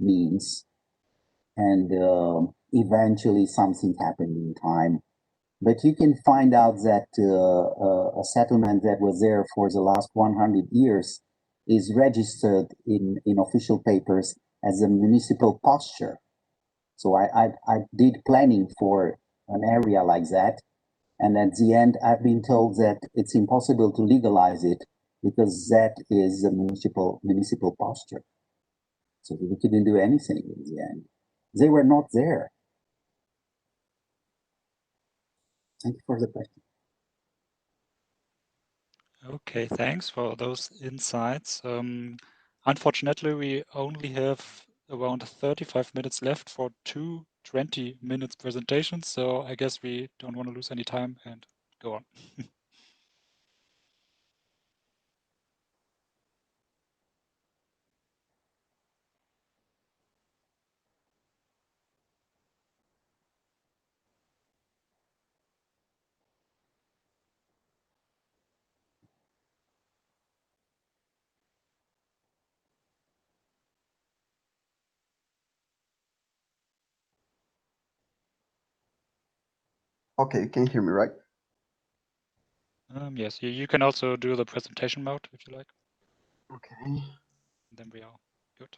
means. And eventually something happened in time. But you can find out that a settlement that was there for the last 100 years is registered in official papers as a municipal posture. So I did planning for an area like that. And at the end, I've been told that it's impossible to legalize it because that is a municipal posture. So we couldn't do anything in the end. They were not there. Thank you for the question. Okay, thanks for those insights. Unfortunately, we only have around 35 minutes left for 2 20-minute presentations, so I guess we don't want to lose any time and go on. Okay, you can hear me, right? Yes, you can also do the presentation mode if you like. Okay. Then we are good.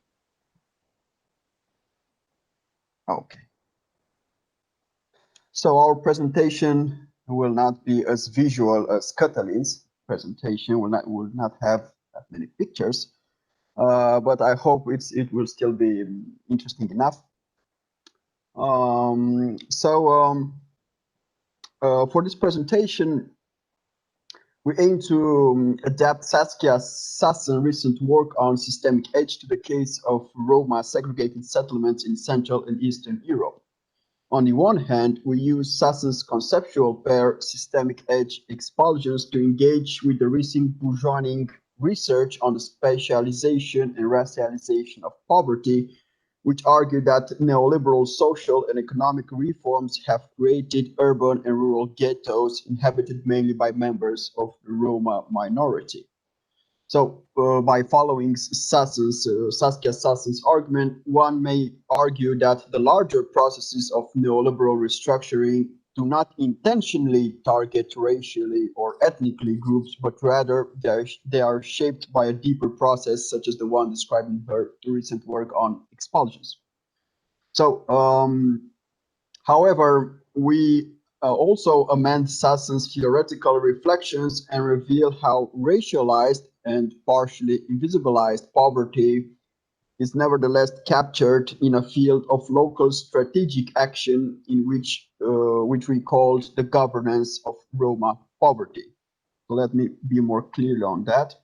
Okay. So our presentation will not be as visual as Catalin's presentation. Will not have that many pictures, but I hope it will still be interesting enough. For this presentation, we aim to adapt Saskia Sassen's recent work on systemic edge to the case of Roma segregated settlements in Central and Eastern Europe. On the one hand, we use Sassen's conceptual pair, systemic edge expulsions, to engage with the recent bourgeoisie research on the specialization and racialization of poverty, which argue that neoliberal social and economic reforms have created urban and rural ghettos inhabited mainly by members of the Roma minority. So by following Saskia Sassen's argument, one may argue that the larger processes of neoliberal restructuring do not intentionally target racially or ethnically groups, but rather they are shaped by a deeper process, such as the one described in her recent work on expulsions. So, however, we also amend Sassen's theoretical reflections and reveal how racialized and partially invisibilized poverty is nevertheless captured in a field of local strategic action in which we called the governance of Roma poverty. So let me be more clear on that.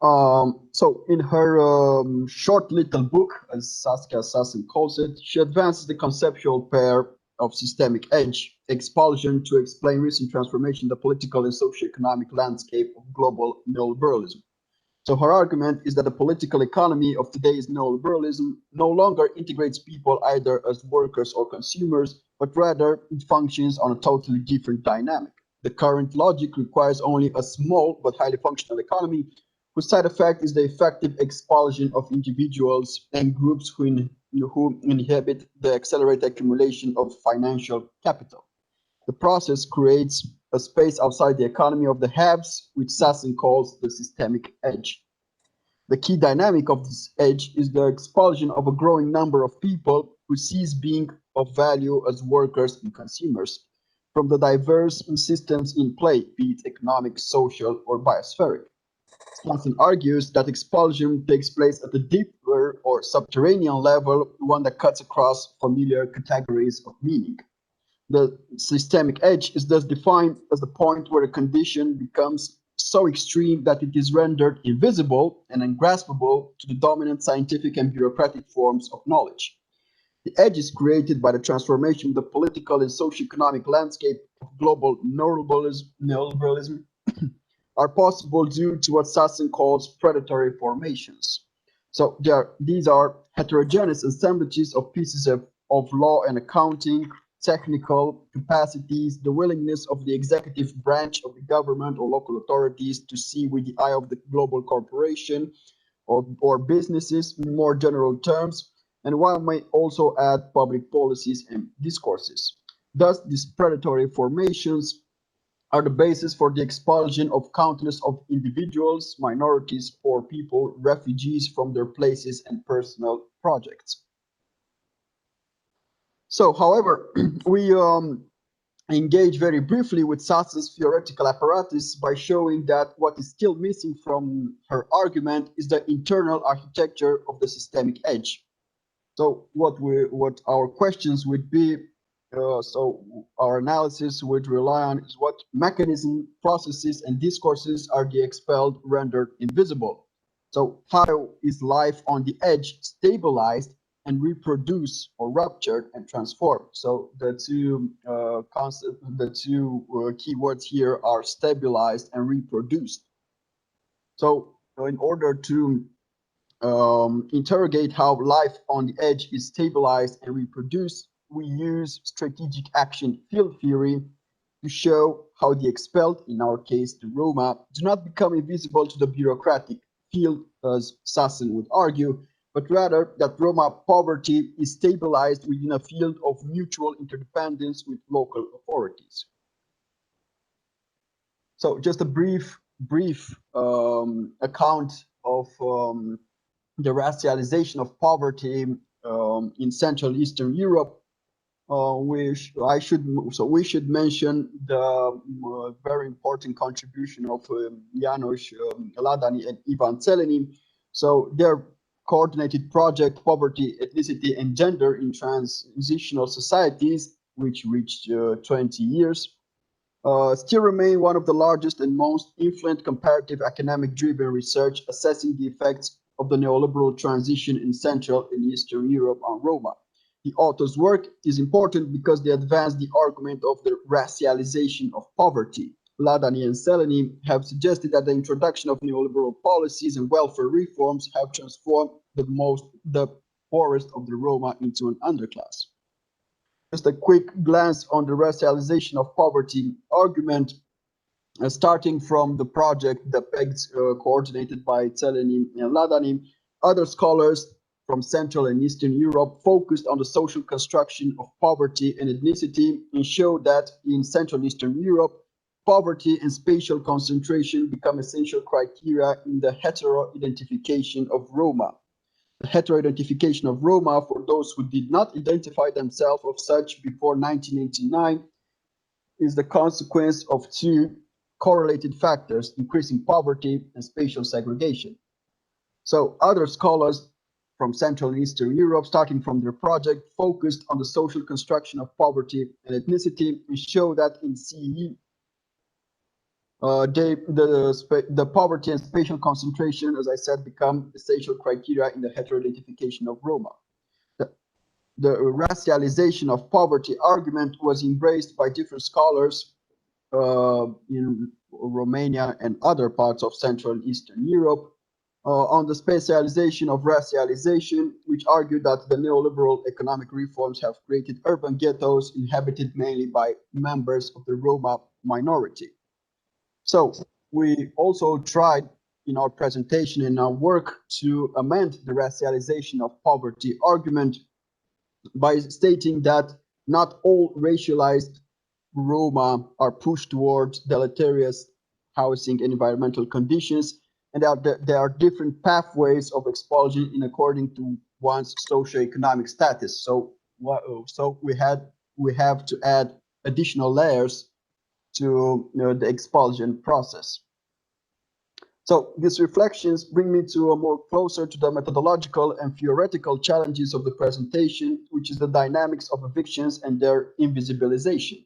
So in her short little book, as Saskia Sassen calls it, she advances the conceptual pair of systemic edge expulsion to explain recent transformation in the political and socio-economic landscape of global neoliberalism. So her argument is that the political economy of today's neoliberalism no longer integrates people either as workers or consumers, but rather it functions on a totally different dynamic. The current logic requires only a small but highly functional economy, whose side effect is the effective expulsion of individuals and groups who inhibit the accelerated accumulation of financial capital. The process creates a space outside the economy of the haves, which Sassen calls the systemic edge. The key dynamic of this edge is the expulsion of a growing number of people who cease being of value as workers and consumers from the diverse systems in play, be it economic, social, or biospheric. Sassen argues that expulsion takes place at a deeper or subterranean level, one that cuts across familiar categories of meaning. The systemic edge is thus defined as the point where a condition becomes so extreme that it is rendered invisible and ungraspable to the dominant scientific and bureaucratic forms of knowledge. The edge is created by the transformation of the political and socio-economic landscape of global neoliberalism are possible due to what Sassen calls predatory formations. So these are heterogeneous assemblages of pieces of law and accounting, technical capacities, the willingness of the executive branch of the government or local authorities to see with the eye of the global corporation or businesses in more general terms, and one may also add public policies and discourses. Thus, these predatory formations are the basis for the expulsion of countless of individuals, minorities, poor people, refugees from their places and personal projects. So, however, we engage very briefly with Sassen's theoretical apparatus by showing that what is still missing from her argument is the internal architecture of the systemic edge. So what our questions would be, so our analysis would rely on is what mechanism, processes, and discourses are the expelled rendered invisible. So how is life on the edge stabilized and reproduced or ruptured and transformed? So the two keywords here are stabilized and reproduced. So in order to interrogate how life on the edge is stabilized and reproduced, we use strategic action field theory to show how the expelled, in our case the Roma, do not become invisible to the bureaucratic field, as Sassen would argue, but rather that Roma poverty is stabilized within a field of mutual interdependence with local authorities. So just a brief account of the racialization of poverty in Central Eastern Europe. we should mention the very important contribution of Janos Ladany and Ivan Zeleny. So their coordinated project, Poverty, Ethnicity, and Gender in Transitional Societies, which reached 20 years, still remain one of the largest and most influent comparative academic-driven research assessing the effects of the neoliberal transition in Central and Eastern Europe on Roma. The author's work is important because they advance the argument of the racialization of poverty. Ladany and Zeleny have suggested that the introduction of neoliberal policies and welfare reforms have transformed the poorest of the Roma into an underclass. Just a quick glance on the racialization of poverty argument, starting from the project, the PEGs coordinated by Zeleny and Ladany. Other scholars from Central and Eastern Europe focused on the social construction of poverty and ethnicity and showed that in Central and Eastern Europe, poverty and spatial concentration become essential criteria in the hetero-identification of Roma. The hetero-identification of Roma, for those who did not identify themselves as such before 1989, is the consequence of two correlated factors, increasing poverty and spatial segregation. So other scholars from Central and Eastern Europe, starting from their project, focused on the social construction of poverty and ethnicity and show that in CE, the poverty and spatial concentration, as I said, become essential criteria in the heteroidentification of Roma. The racialization of poverty argument was embraced by different scholars in Romania and other parts of Central and Eastern Europe on the specialization of racialization, which argued that the neoliberal economic reforms have created urban ghettos inhabited mainly by members of the Roma minority. So we also tried in our presentation, in our work, to amend the racialization of poverty argument by stating that not all racialized Roma are pushed towards deleterious housing and environmental conditions, and there are different pathways of expulsion in according to one's socioeconomic status. So we have to add additional layers to the expulsion process. So these reflections bring me to a more closer to the methodological and theoretical challenges of the presentation, which is the dynamics of evictions and their invisibilization.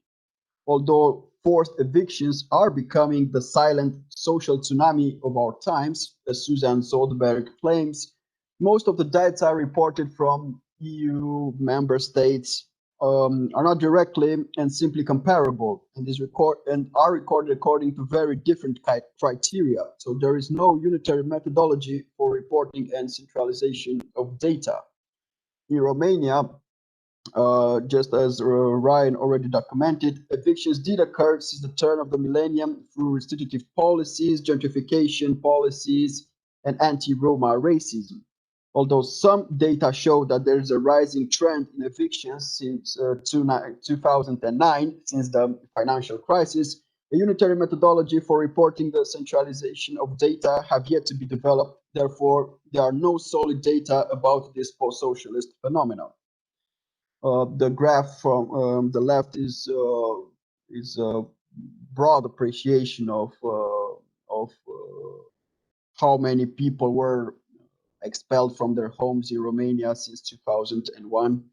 Although forced evictions are becoming the silent social tsunami of our times, as Susan Zoldberg claims, most of the data reported from EU member states are not directly and simply comparable, and are recorded according to very different criteria. So there is no unitary methodology for reporting and centralization of data. In Romania, just as Ryan already documented, evictions did occur since the turn of the millennium through restitutive policies, gentrification policies, and anti-Roma racism. Although some data show that there is a rising trend in evictions since 2009, since the financial crisis, a unitary methodology for reporting the centralization of data have yet to be developed. Therefore, there are no solid data about this post-socialist phenomenon. The graph from the left is a broad appreciation of how many people were expelled from their homes in Romania since 2001.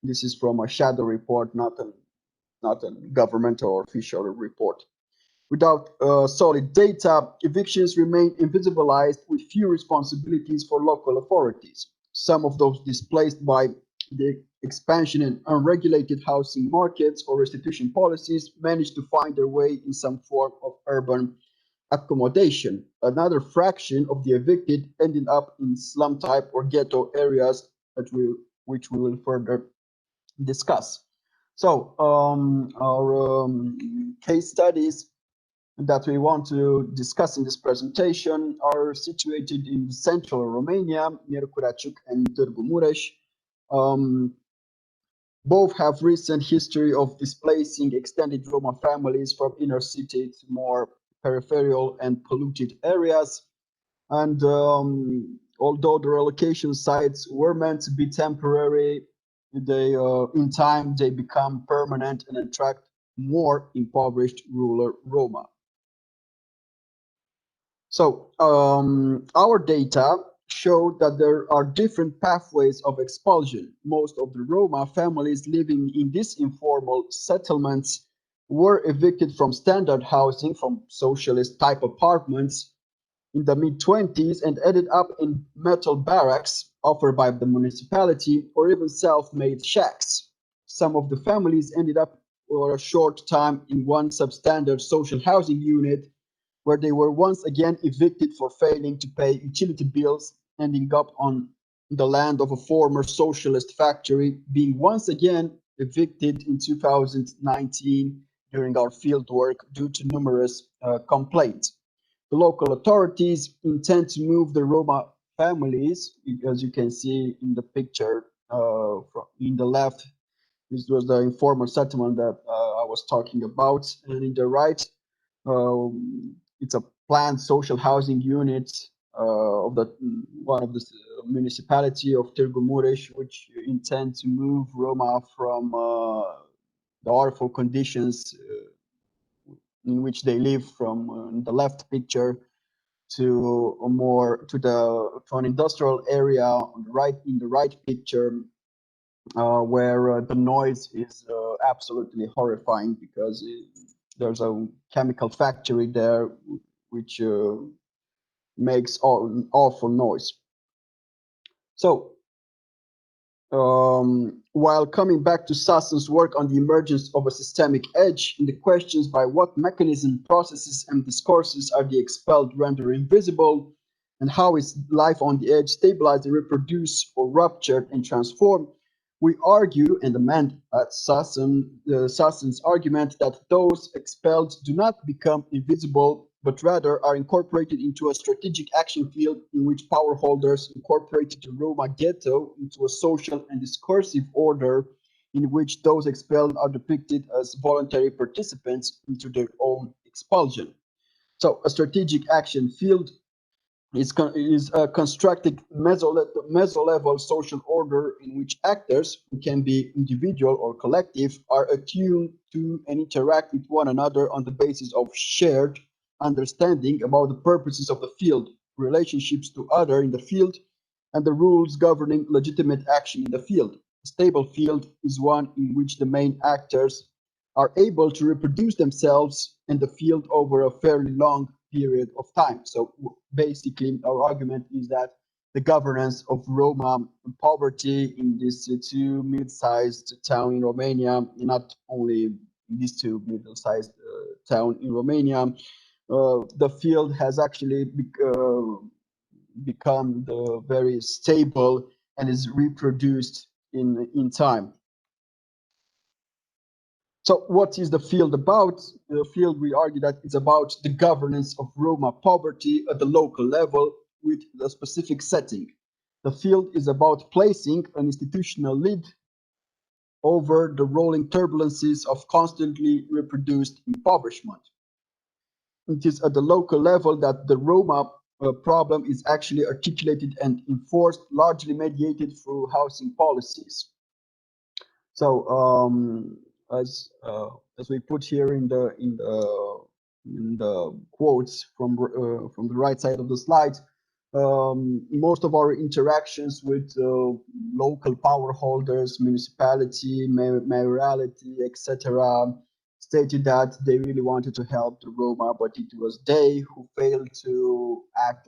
This is from a shadow report, not a governmental or official report. Without solid data, evictions remain invisibilized with few responsibilities for local authorities. Some of those displaced by the expansion in unregulated housing markets or restitution policies managed to find their way in some form of urban accommodation. Another fraction of the evicted ended up in slum type or ghetto areas, which we will further discuss. So our case studies that we want to discuss in this presentation are situated in central Romania, Miercurea Ciuc and Târgu Mureș. Both have recent history of displacing extended Roma families from inner city to more peripheral and polluted areas. And although the relocation sites were meant to be temporary, in time they become permanent and attract more impoverished rural Roma. So our data showed that there are different pathways of expulsion. Most of the Roma families living in these informal settlements were evicted from standard housing, from socialist type apartments in the mid-20s, and ended up in metal barracks offered by the municipality, or even self-made shacks. Some of the families ended up for a short time in one substandard social housing unit, where they were once again evicted for failing to pay utility bills, ending up on the land of a former socialist factory, being once again evicted in 2019 during our field work due to numerous complaints. The local authorities intend to move the Roma families, as you can see in the picture in the left. This was the informal settlement that I was talking about, and in the right, it's a planned social housing unit of one of the municipality of Târgu Mureș, which intend to move Roma from the awful conditions in which they live from the left picture to an industrial area on the right, in the right picture, where the noise is absolutely horrifying, because there's a chemical factory there which makes awful noise. So while coming back to Sassen's work on the emergence of a systemic edge in the questions by what mechanism, processes, and discourses are the expelled rendered invisible, and how is life on the edge stabilized and reproduced or ruptured and transformed, we argue and amend at Sassen's argument that those expelled do not become invisible, but rather are incorporated into a strategic action field in which power holders incorporated the Roma ghetto into a social and discursive order in which those expelled are depicted as voluntary participants into their own expulsion. So a strategic action field is a constructed meso-level social order in which actors, who can be individual or collective, are attuned to and interact with one another on the basis of shared understanding about the purposes of the field, relationships to other in the field, and the rules governing legitimate action in the field. A stable field is one in which the main actors are able to reproduce themselves in the field over a fairly long period of time. So basically, our argument is that the governance of Roma poverty in these two mid-sized towns in Romania, not only these two middle-sized towns in Romania, the field has actually become very stable and is reproduced in time. So what is the field about? The field, we argue that it's about the governance of Roma poverty at the local level with a specific setting. The field is about placing an institutional lid over the rolling turbulences of constantly reproduced impoverishment. It is at the local level that the Roma problem is actually articulated and enforced, largely mediated through housing policies. So as we put here in the quotes from the right side of the slide, most of our interactions with local power holders, municipality, mayoralty, etc., stated that they really wanted to help the Roma, but it was they who failed to act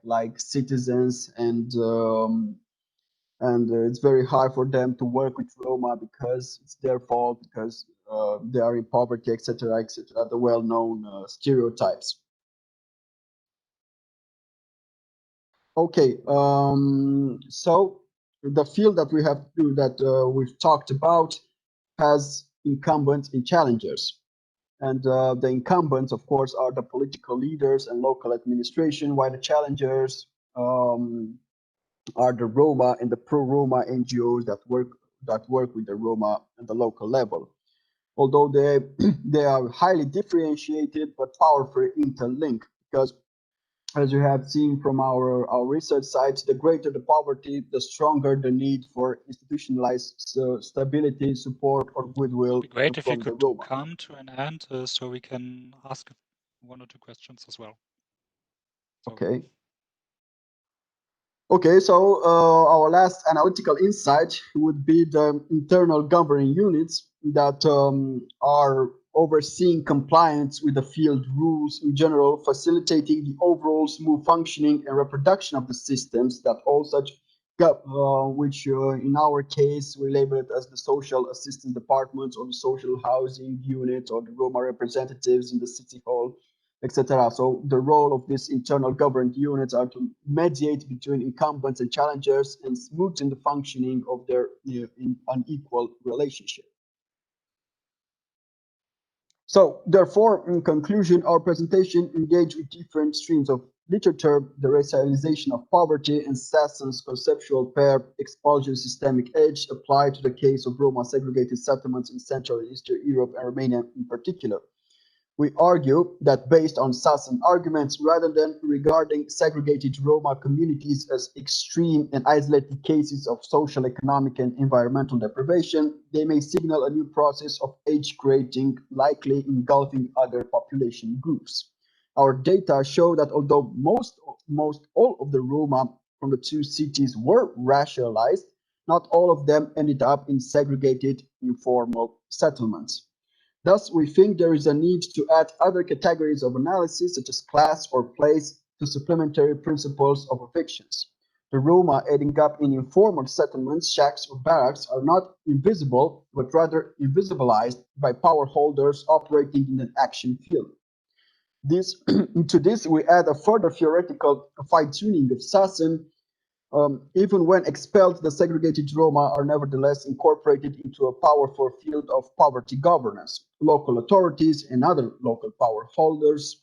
like citizens, and it's very hard for them to work with Roma because it's their fault, because they are in poverty, etc., etc., the well-known stereotypes. Okay, so the field that we've talked about has incumbents and challengers. And the incumbents, of course, are the political leaders and local administration, while the challengers are the Roma and the pro-Roma NGOs that work with the Roma at the local level. Although they are highly differentiated but powerfully interlinked, because as you have seen from our research sites, the greater the poverty, the stronger the need for institutionalized stability, support, or goodwill It'd be great if you from the could Roma. come to an end so we can ask one or two questions as well. So, Okay. Okay, so our last analytical insight would be the internal governing units that are overseeing compliance with the field rules in general, facilitating the overall smooth functioning and reproduction of the systems that all such, which in our case we label it as the social assistance departments or the social housing unit or the Roma representatives in the city hall, etc. So the role of these internal government units are to mediate between incumbents and challengers and smoothen the functioning of their unequal relationship. So therefore, in conclusion, our presentation engaged with different streams of literature, the racialization of poverty and Sassen's conceptual pair expulsion systemic edge applied to the case of Roma segregated settlements in Central and Eastern Europe and Romania in particular. We argue that based on Sassen arguments, rather than regarding segregated Roma communities as extreme and isolated cases of social, economic, and environmental deprivation, they may signal a new process of age creating, likely engulfing other population groups. Our data show that although most all of the Roma from the two cities were racialized, not all of them ended up in segregated informal settlements. Thus, we think there is a need to add other categories of analysis, such as class or place, to supplementary principles of evictions. The Roma ending up in informal settlements, shacks, or barracks are not invisible, but rather invisibilized by power holders operating in an action field. To this, we add a further theoretical fine-tuning of Sassen. Even when expelled, the segregated Roma are nevertheless incorporated into a powerful field of poverty governance. Local authorities and other local power holders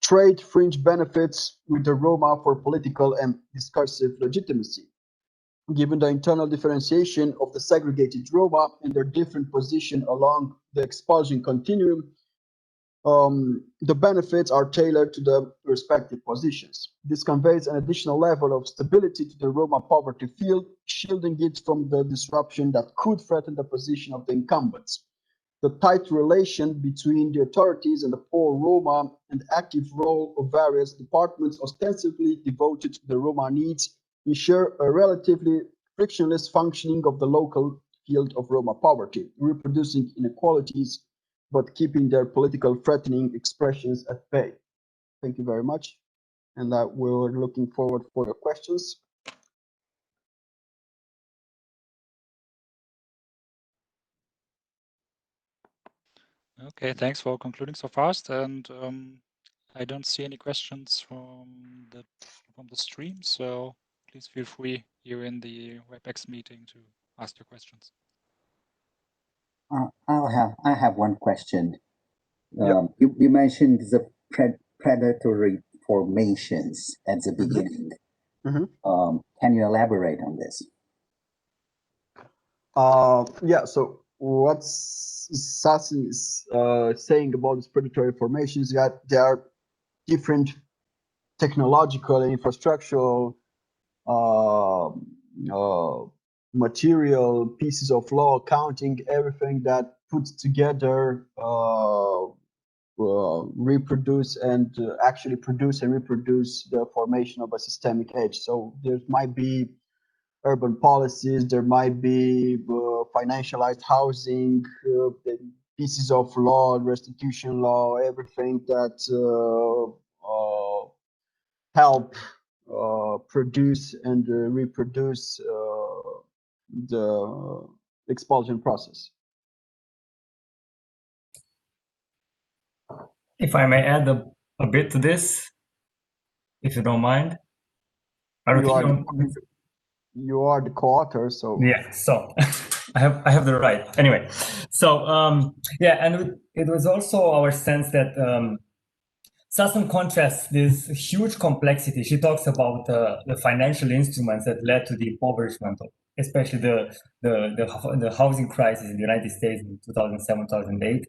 trade fringe benefits with the Roma for political and discursive legitimacy. Given the internal differentiation of the segregated Roma and their different position along the expulsion continuum, the benefits are tailored to the respective positions. This conveys an additional level of stability to the Roma poverty field, shielding it from the disruption that could threaten the position of the incumbents. The tight relation between the authorities and the poor Roma and the active role of various departments ostensibly devoted to the Roma needs ensure a relatively frictionless functioning of the local field of Roma poverty, reproducing inequalities but keeping their political threatening expressions at bay. Thank you very much. And we're looking forward for your questions. okay, thanks for concluding so fast. And I don't see any questions from the stream, so please feel free here in the WebEx meeting to ask your questions. I have one question. Yep. You mentioned the predatory formations at the beginning. Mm-hmm. Can you elaborate on this? Yeah, so what Sassen is saying about these predatory formations is that there are different technological and infrastructural material pieces of law, accounting, everything that puts together reproduce and actually produce and reproduce the formation of a systemic edge. So there might be urban policies, there might be financialized housing, pieces of law, restitution law, everything that help produce and reproduce the expulsion process. If I may add a bit to this, if you don't mind. You are the co-author, so yeah. So I have the right. Anyway, so yeah, and it was also our sense that Sassen contrasts this huge complexity. She talks about the financial instruments that led to the impoverishment, especially the housing crisis in the United States in 2007-2008.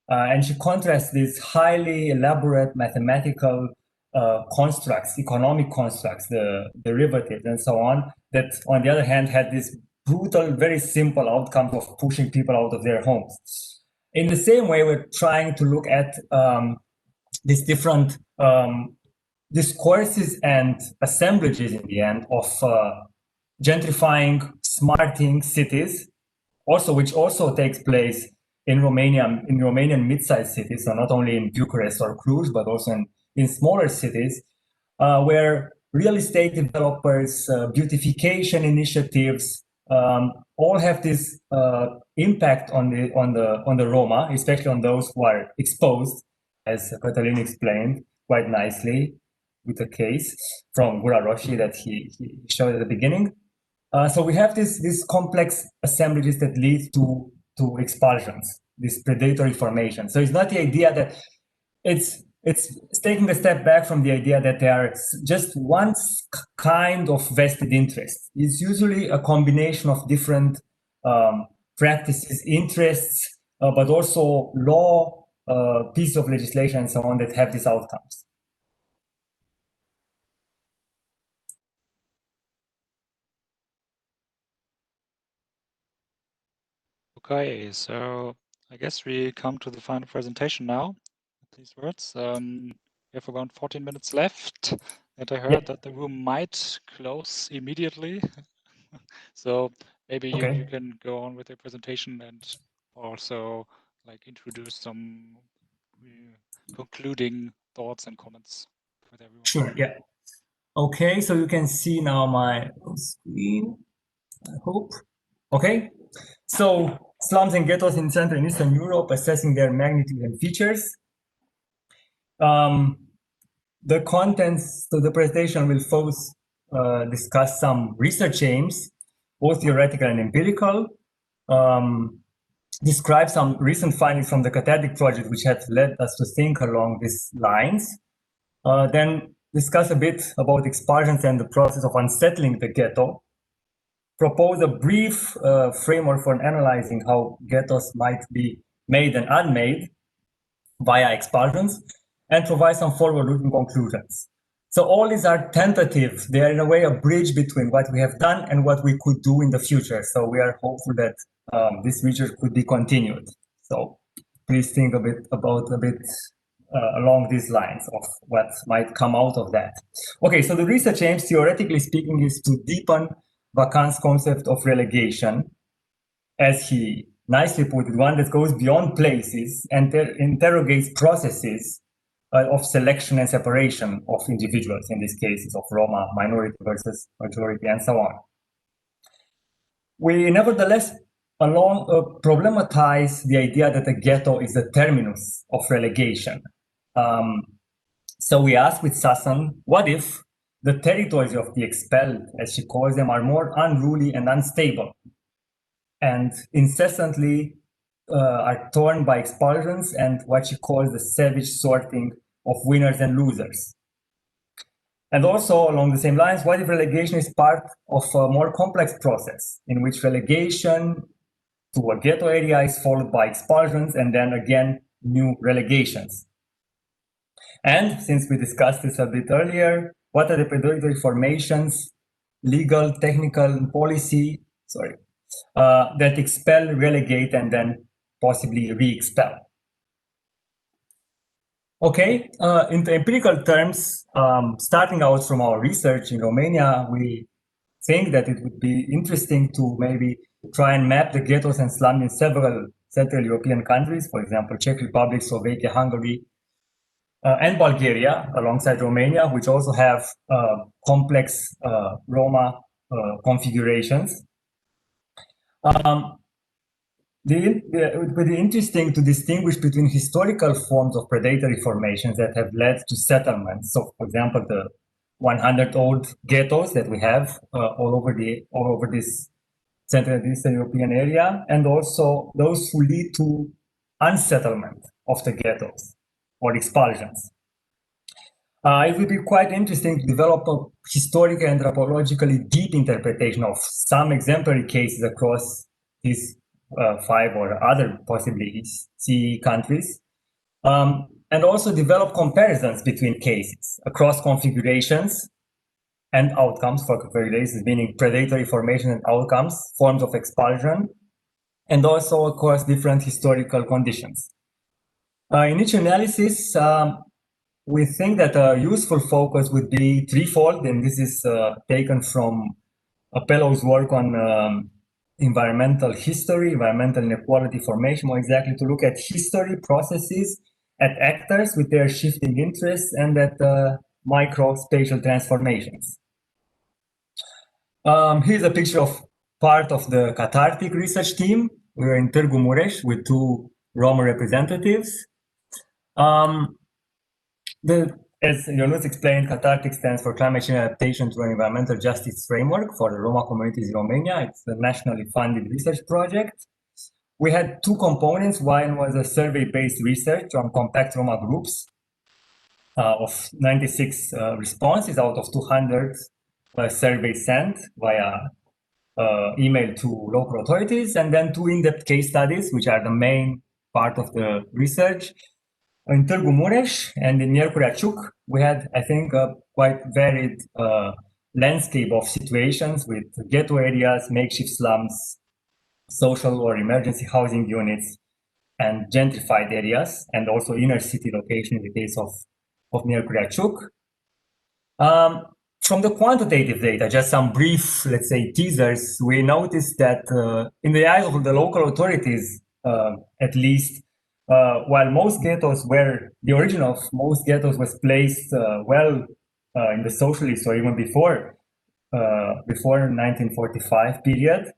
And she contrasts this highly elaborate mathematical constructs, economic constructs, the derivatives and so on, that on the other hand had this brutal, very simple outcome of pushing people out of their homes. In the same way, we're trying to look at these different discourses and assemblages in the end of gentrifying, smarting cities, which also takes place in Romania, in Romanian mid-sized cities, so not only in Bucharest or Cluj, but also in smaller cities, where real estate developers, beautification initiatives, all have this impact on the Roma, especially on those who are exposed, as Cătălin explained quite nicely with a case from Gura Roșie that he showed at the beginning. So we have these complex assemblages that lead to expulsions, this predatory formation. So it's not the idea that it's taking a step back from the idea that they are just one kind of vested interest. It's usually a combination of different practices, interests, but also law, pieces of legislation and so on that have these outcomes. Okay, so I guess we come to the final presentation now. These words. We have around 14 minutes left, and I heard that the room might close immediately. So maybe you can go on with the presentation and also like introduce some concluding thoughts and comments with everyone. Sure, yeah. Okay, so you can see now my screen, I hope. Okay, so slums and ghettos in Central and Eastern Europe, assessing their magnitude and features. The contents of the presentation will focus, discuss some research aims, both theoretical and empirical, describe some recent findings from the Cathartic project, which had led us to think along these lines, then discuss a bit about expulsions and the process of unsettling the ghetto, propose a brief framework for analyzing how ghettos might be made and unmade via expulsions, and provide some forward-looking conclusions. So all these are tentative. They are in a way a bridge between what we have done and what we could do in the future. So we are hopeful that this research could be continued. So please think along these lines of what might come out of that. Okay, so the research aims, theoretically speaking, is to deepen Vacan's concept of relegation, as he nicely put it, one that goes beyond places and interrogates processes of selection and separation of individuals, in these cases of Roma, minority versus majority, and so on. We nevertheless problematize the idea that the ghetto is the terminus of relegation. So we ask with Sassen, what if the territories of the expelled, as she calls them, are more unruly and unstable, and incessantly are torn by expulsions and what she calls the savage sorting of winners and losers. And also along the same lines, what if relegation is part of a more complex process in which relegation to a ghetto area is followed by expulsions and then again new relegations? And since we discussed this a bit earlier, what are the predatory formations, legal, technical, and policy, that expel, relegate, and then possibly re-expel? Okay, in the empirical terms, starting out from our research in Romania, we think that it would be interesting to maybe try and map the ghettos and slums in several Central European countries, for example, Czech Republic, Slovakia, Hungary, and Bulgaria, alongside Romania, which also have complex Roma configurations. It would be interesting to distinguish between historical forms of predatory formations that have led to settlements. So, for example, the 100-old ghettos that we have all over this Central and Eastern European area, and also those who lead to unsettlement of the ghettos or expulsions. It would be quite interesting to develop a historical and anthropologically deep interpretation of some exemplary cases across these 5 or other possibly CE countries, and and also develop comparisons between cases across configurations and outcomes for configurations, meaning predatory formation and outcomes, forms of expulsion, and also across different historical conditions. In each analysis, we think that a useful focus would be threefold, and this is taken from Appello's work on environmental history, environmental inequality formation, more exactly to look at history, processes, at actors with their shifting interests, and at micro-spatial transformations. Here's a picture of part of the cathartic research team. We were in Târgu Mureș with 2 Roma representatives. As Ionuț explained, cathartic stands for Climate Change Adaptation to an Environmental Justice Framework for the Roma communities in Romania. It's a nationally funded research project. We had 2 components. One was a survey-based research on compact Roma groups of 96 responses out of 200 surveys sent via email to local authorities, and then 2 in-depth case studies, which are the main part of the research. In Târgu Mureș and in Miercurea Ciuc, we had, I think, a quite varied landscape of situations with ghetto areas, makeshift slums, social or emergency housing units, and gentrified areas, and also inner city location in the case of Miercurea Ciuc. From the quantitative data, just some brief, let's say, teasers, we noticed that in the eyes of the local authorities, at least, while most ghettos were, the origin of most ghettos was placed well in the socialist or even before 1945 period,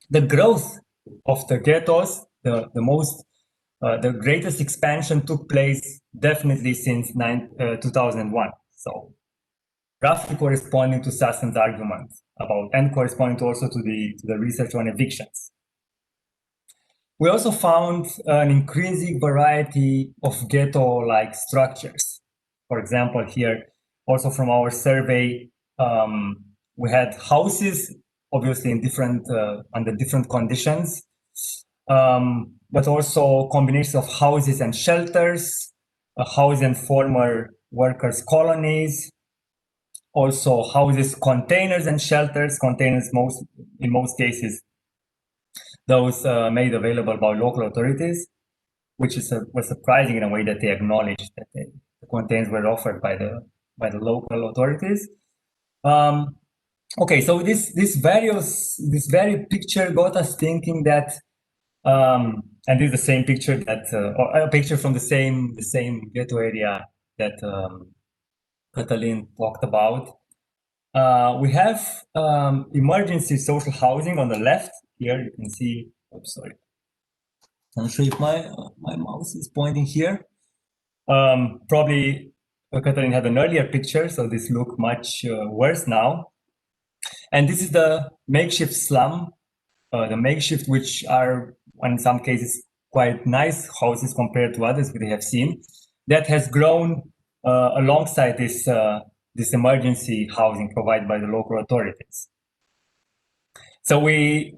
the growth of the ghettos, the greatest expansion took place definitely since 2001. So roughly corresponding to Sassen's argument about, and corresponding also to the research on evictions. We also found an increasing variety of ghetto-like structures. For example, here, also from our survey, we had houses, obviously in different, under different conditions, but also combinations of houses and shelters, houses and former workers' colonies, also houses, containers and shelters, containers in most cases, those made available by local authorities, which was surprising in a way that they acknowledged that the containers were offered by the local authorities. Okay, so this very picture got us thinking that, and this is the same picture that, or a picture from the same ghetto area that Cătălin talked about. We have emergency social housing on the left. Here you can see, oops, sorry. I'm not sure if my mouse is pointing here. Probably Cătălin had an earlier picture, so this looks much worse now. And this is the makeshift slum, the makeshift, which are in some cases quite nice houses compared to others we have seen, that has grown alongside this emergency housing provided by the local authorities. So we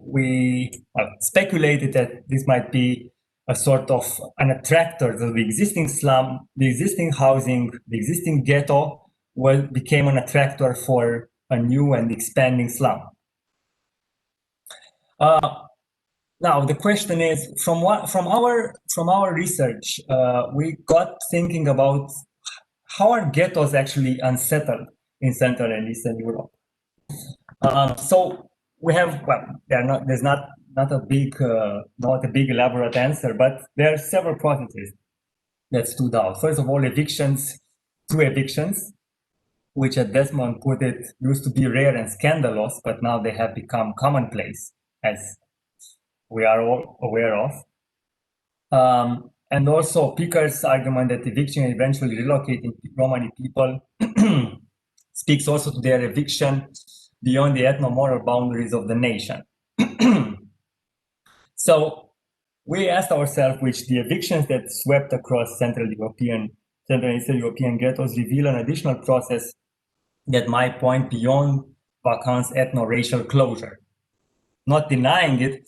speculated that this might be a sort of an attractor to the existing slum, the existing housing, the existing ghetto became an attractor for a new and expanding slum. Now the question is, from our research, we got thinking about how are ghettos actually unsettled in Central and Eastern Europe. So we have, well, there's not a big elaborate answer, but there are several processes that stood out. First of all, evictions, through evictions, which at Desmond put it, used to be rare and scandalous, but now they have become commonplace, as we are all aware of. And also Picker's argument that eviction and eventually relocating Romani people speaks also to their eviction beyond the ethno-moral boundaries of the nation. So we asked ourselves which the evictions that swept across Central and Eastern European ghettos reveal an additional process that might point beyond Vacan's ethno-racial closure. Not denying it,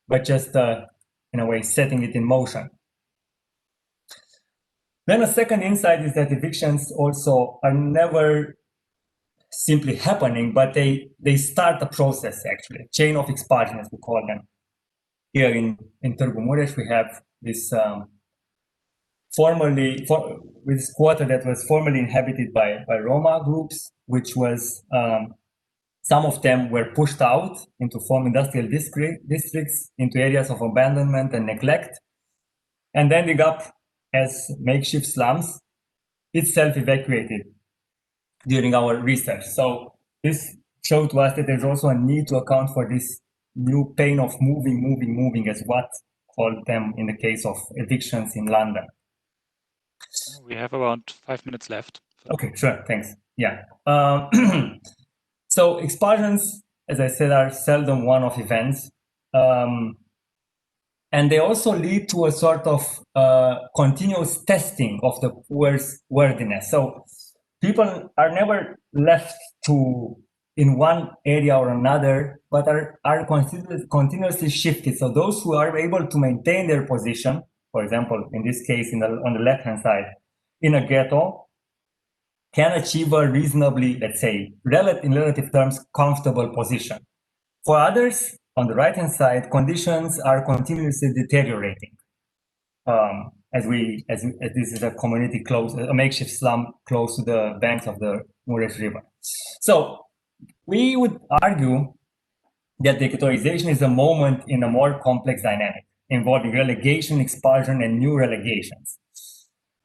but just in a way setting it in motion. Then a second insight is that evictions also are never simply happening, but they start a process, actually, chain of expulsion, as we call them. Here in Târgu Mureș, we have this this quarter that was formerly inhabited by Roma groups, which was some of them were pushed out into former industrial districts, into areas of abandonment and neglect, and ending up as makeshift slums, itself evacuated during our research. So this showed to us that there's also a need to account for this new pain of moving, as what called them in the case of evictions in London. We have around 5 minutes left. Okay, sure, thanks. Yeah. So expulsions, as I said, are seldom one-off events. And they also lead to a sort of continuous testing of the poor's worthiness. So people are never left to in one area or another, but are continuously shifted. So those who are able to maintain their position, for example, in this case, on the left-hand side, in a ghetto, can achieve a reasonably, let's say, in relative terms, comfortable position. For others, on the right-hand side, conditions are continuously deteriorating. As this is a community close, a makeshift slum close to the banks of the Mureș River. So we would argue that the ghettoization is a moment in a more complex dynamic involving relegation, expulsion, and new relegations.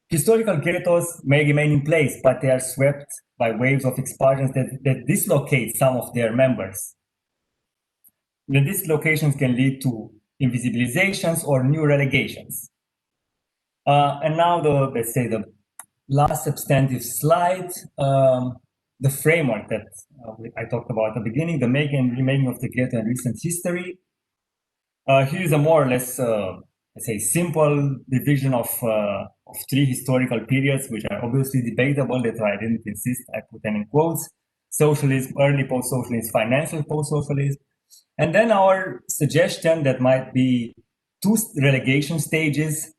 Historical ghettos may remain in place, but they are swept by waves of expulsions that dislocate some of their members. The dislocations can lead to invisibilizations or new relegations. And now let's say the last substantive slide, the framework that I talked about at the beginning, the making and remaking of the ghetto in recent history. Here is a more or less, let's say, simple division of 3 historical periods, which are obviously debatable. That's why I didn't insist. I put them in quotes: socialism, early post-socialism, financial post-socialism. And then our suggestion that might be 2 relegation stages,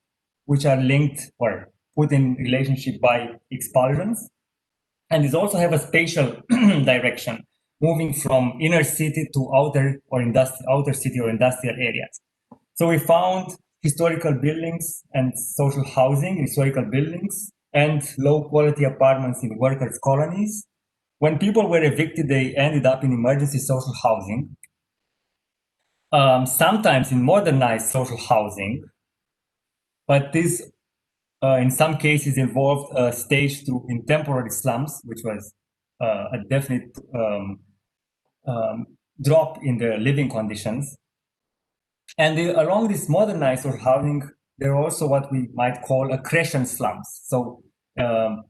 which are linked or put in relationship by expulsions. And these also have a spatial direction, moving from inner city to outer city or industrial areas. So we found historical buildings and social housing, historical buildings, and low-quality apartments in workers' colonies. When people were evicted, they ended up in emergency social housing, sometimes in modernized social housing, but this, in some cases, involved a stage in temporary slums, which was a definite drop in the living conditions. And along this modernized social housing, there are also what we might call accretion slums. So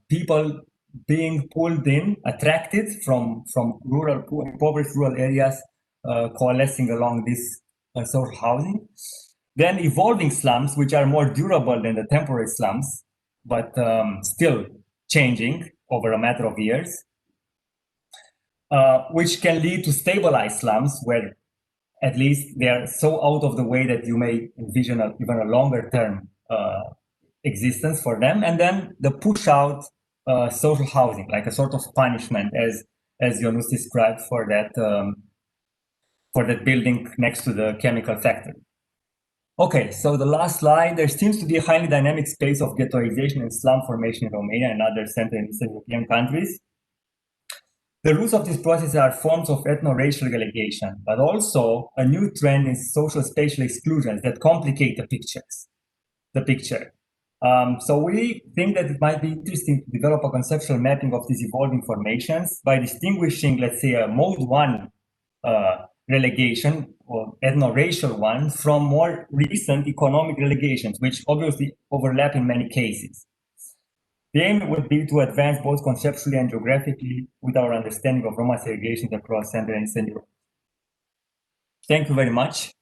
people being pulled in, attracted from rural, impoverished rural areas, coalescing along this social housing. Then evolving slums, which are more durable than the temporary slums, but still changing over a matter of years, which can lead to stabilized slums where at least they are so out of the way that you may envision even a longer term existence for them. And then the push out social housing, like a sort of punishment, as Ionuț described for that building next to the chemical factory. Okay, so the last slide, there seems to be a highly dynamic space of ghettoization and slum formation in Romania and other Central and Eastern European countries. The roots of this process are forms of ethno-racial relegation, but also a new trend in social spatial exclusions that complicate the picture. So we think that it might be interesting to develop a conceptual mapping of these evolving formations by distinguishing, let's say, a mode 1 relegation or ethno-racial one from more recent economic relegations, which obviously overlap in many cases. The aim would be to advance both conceptually and geographically with our understanding of Roma segregations across Central and Eastern Europe. Thank you very much.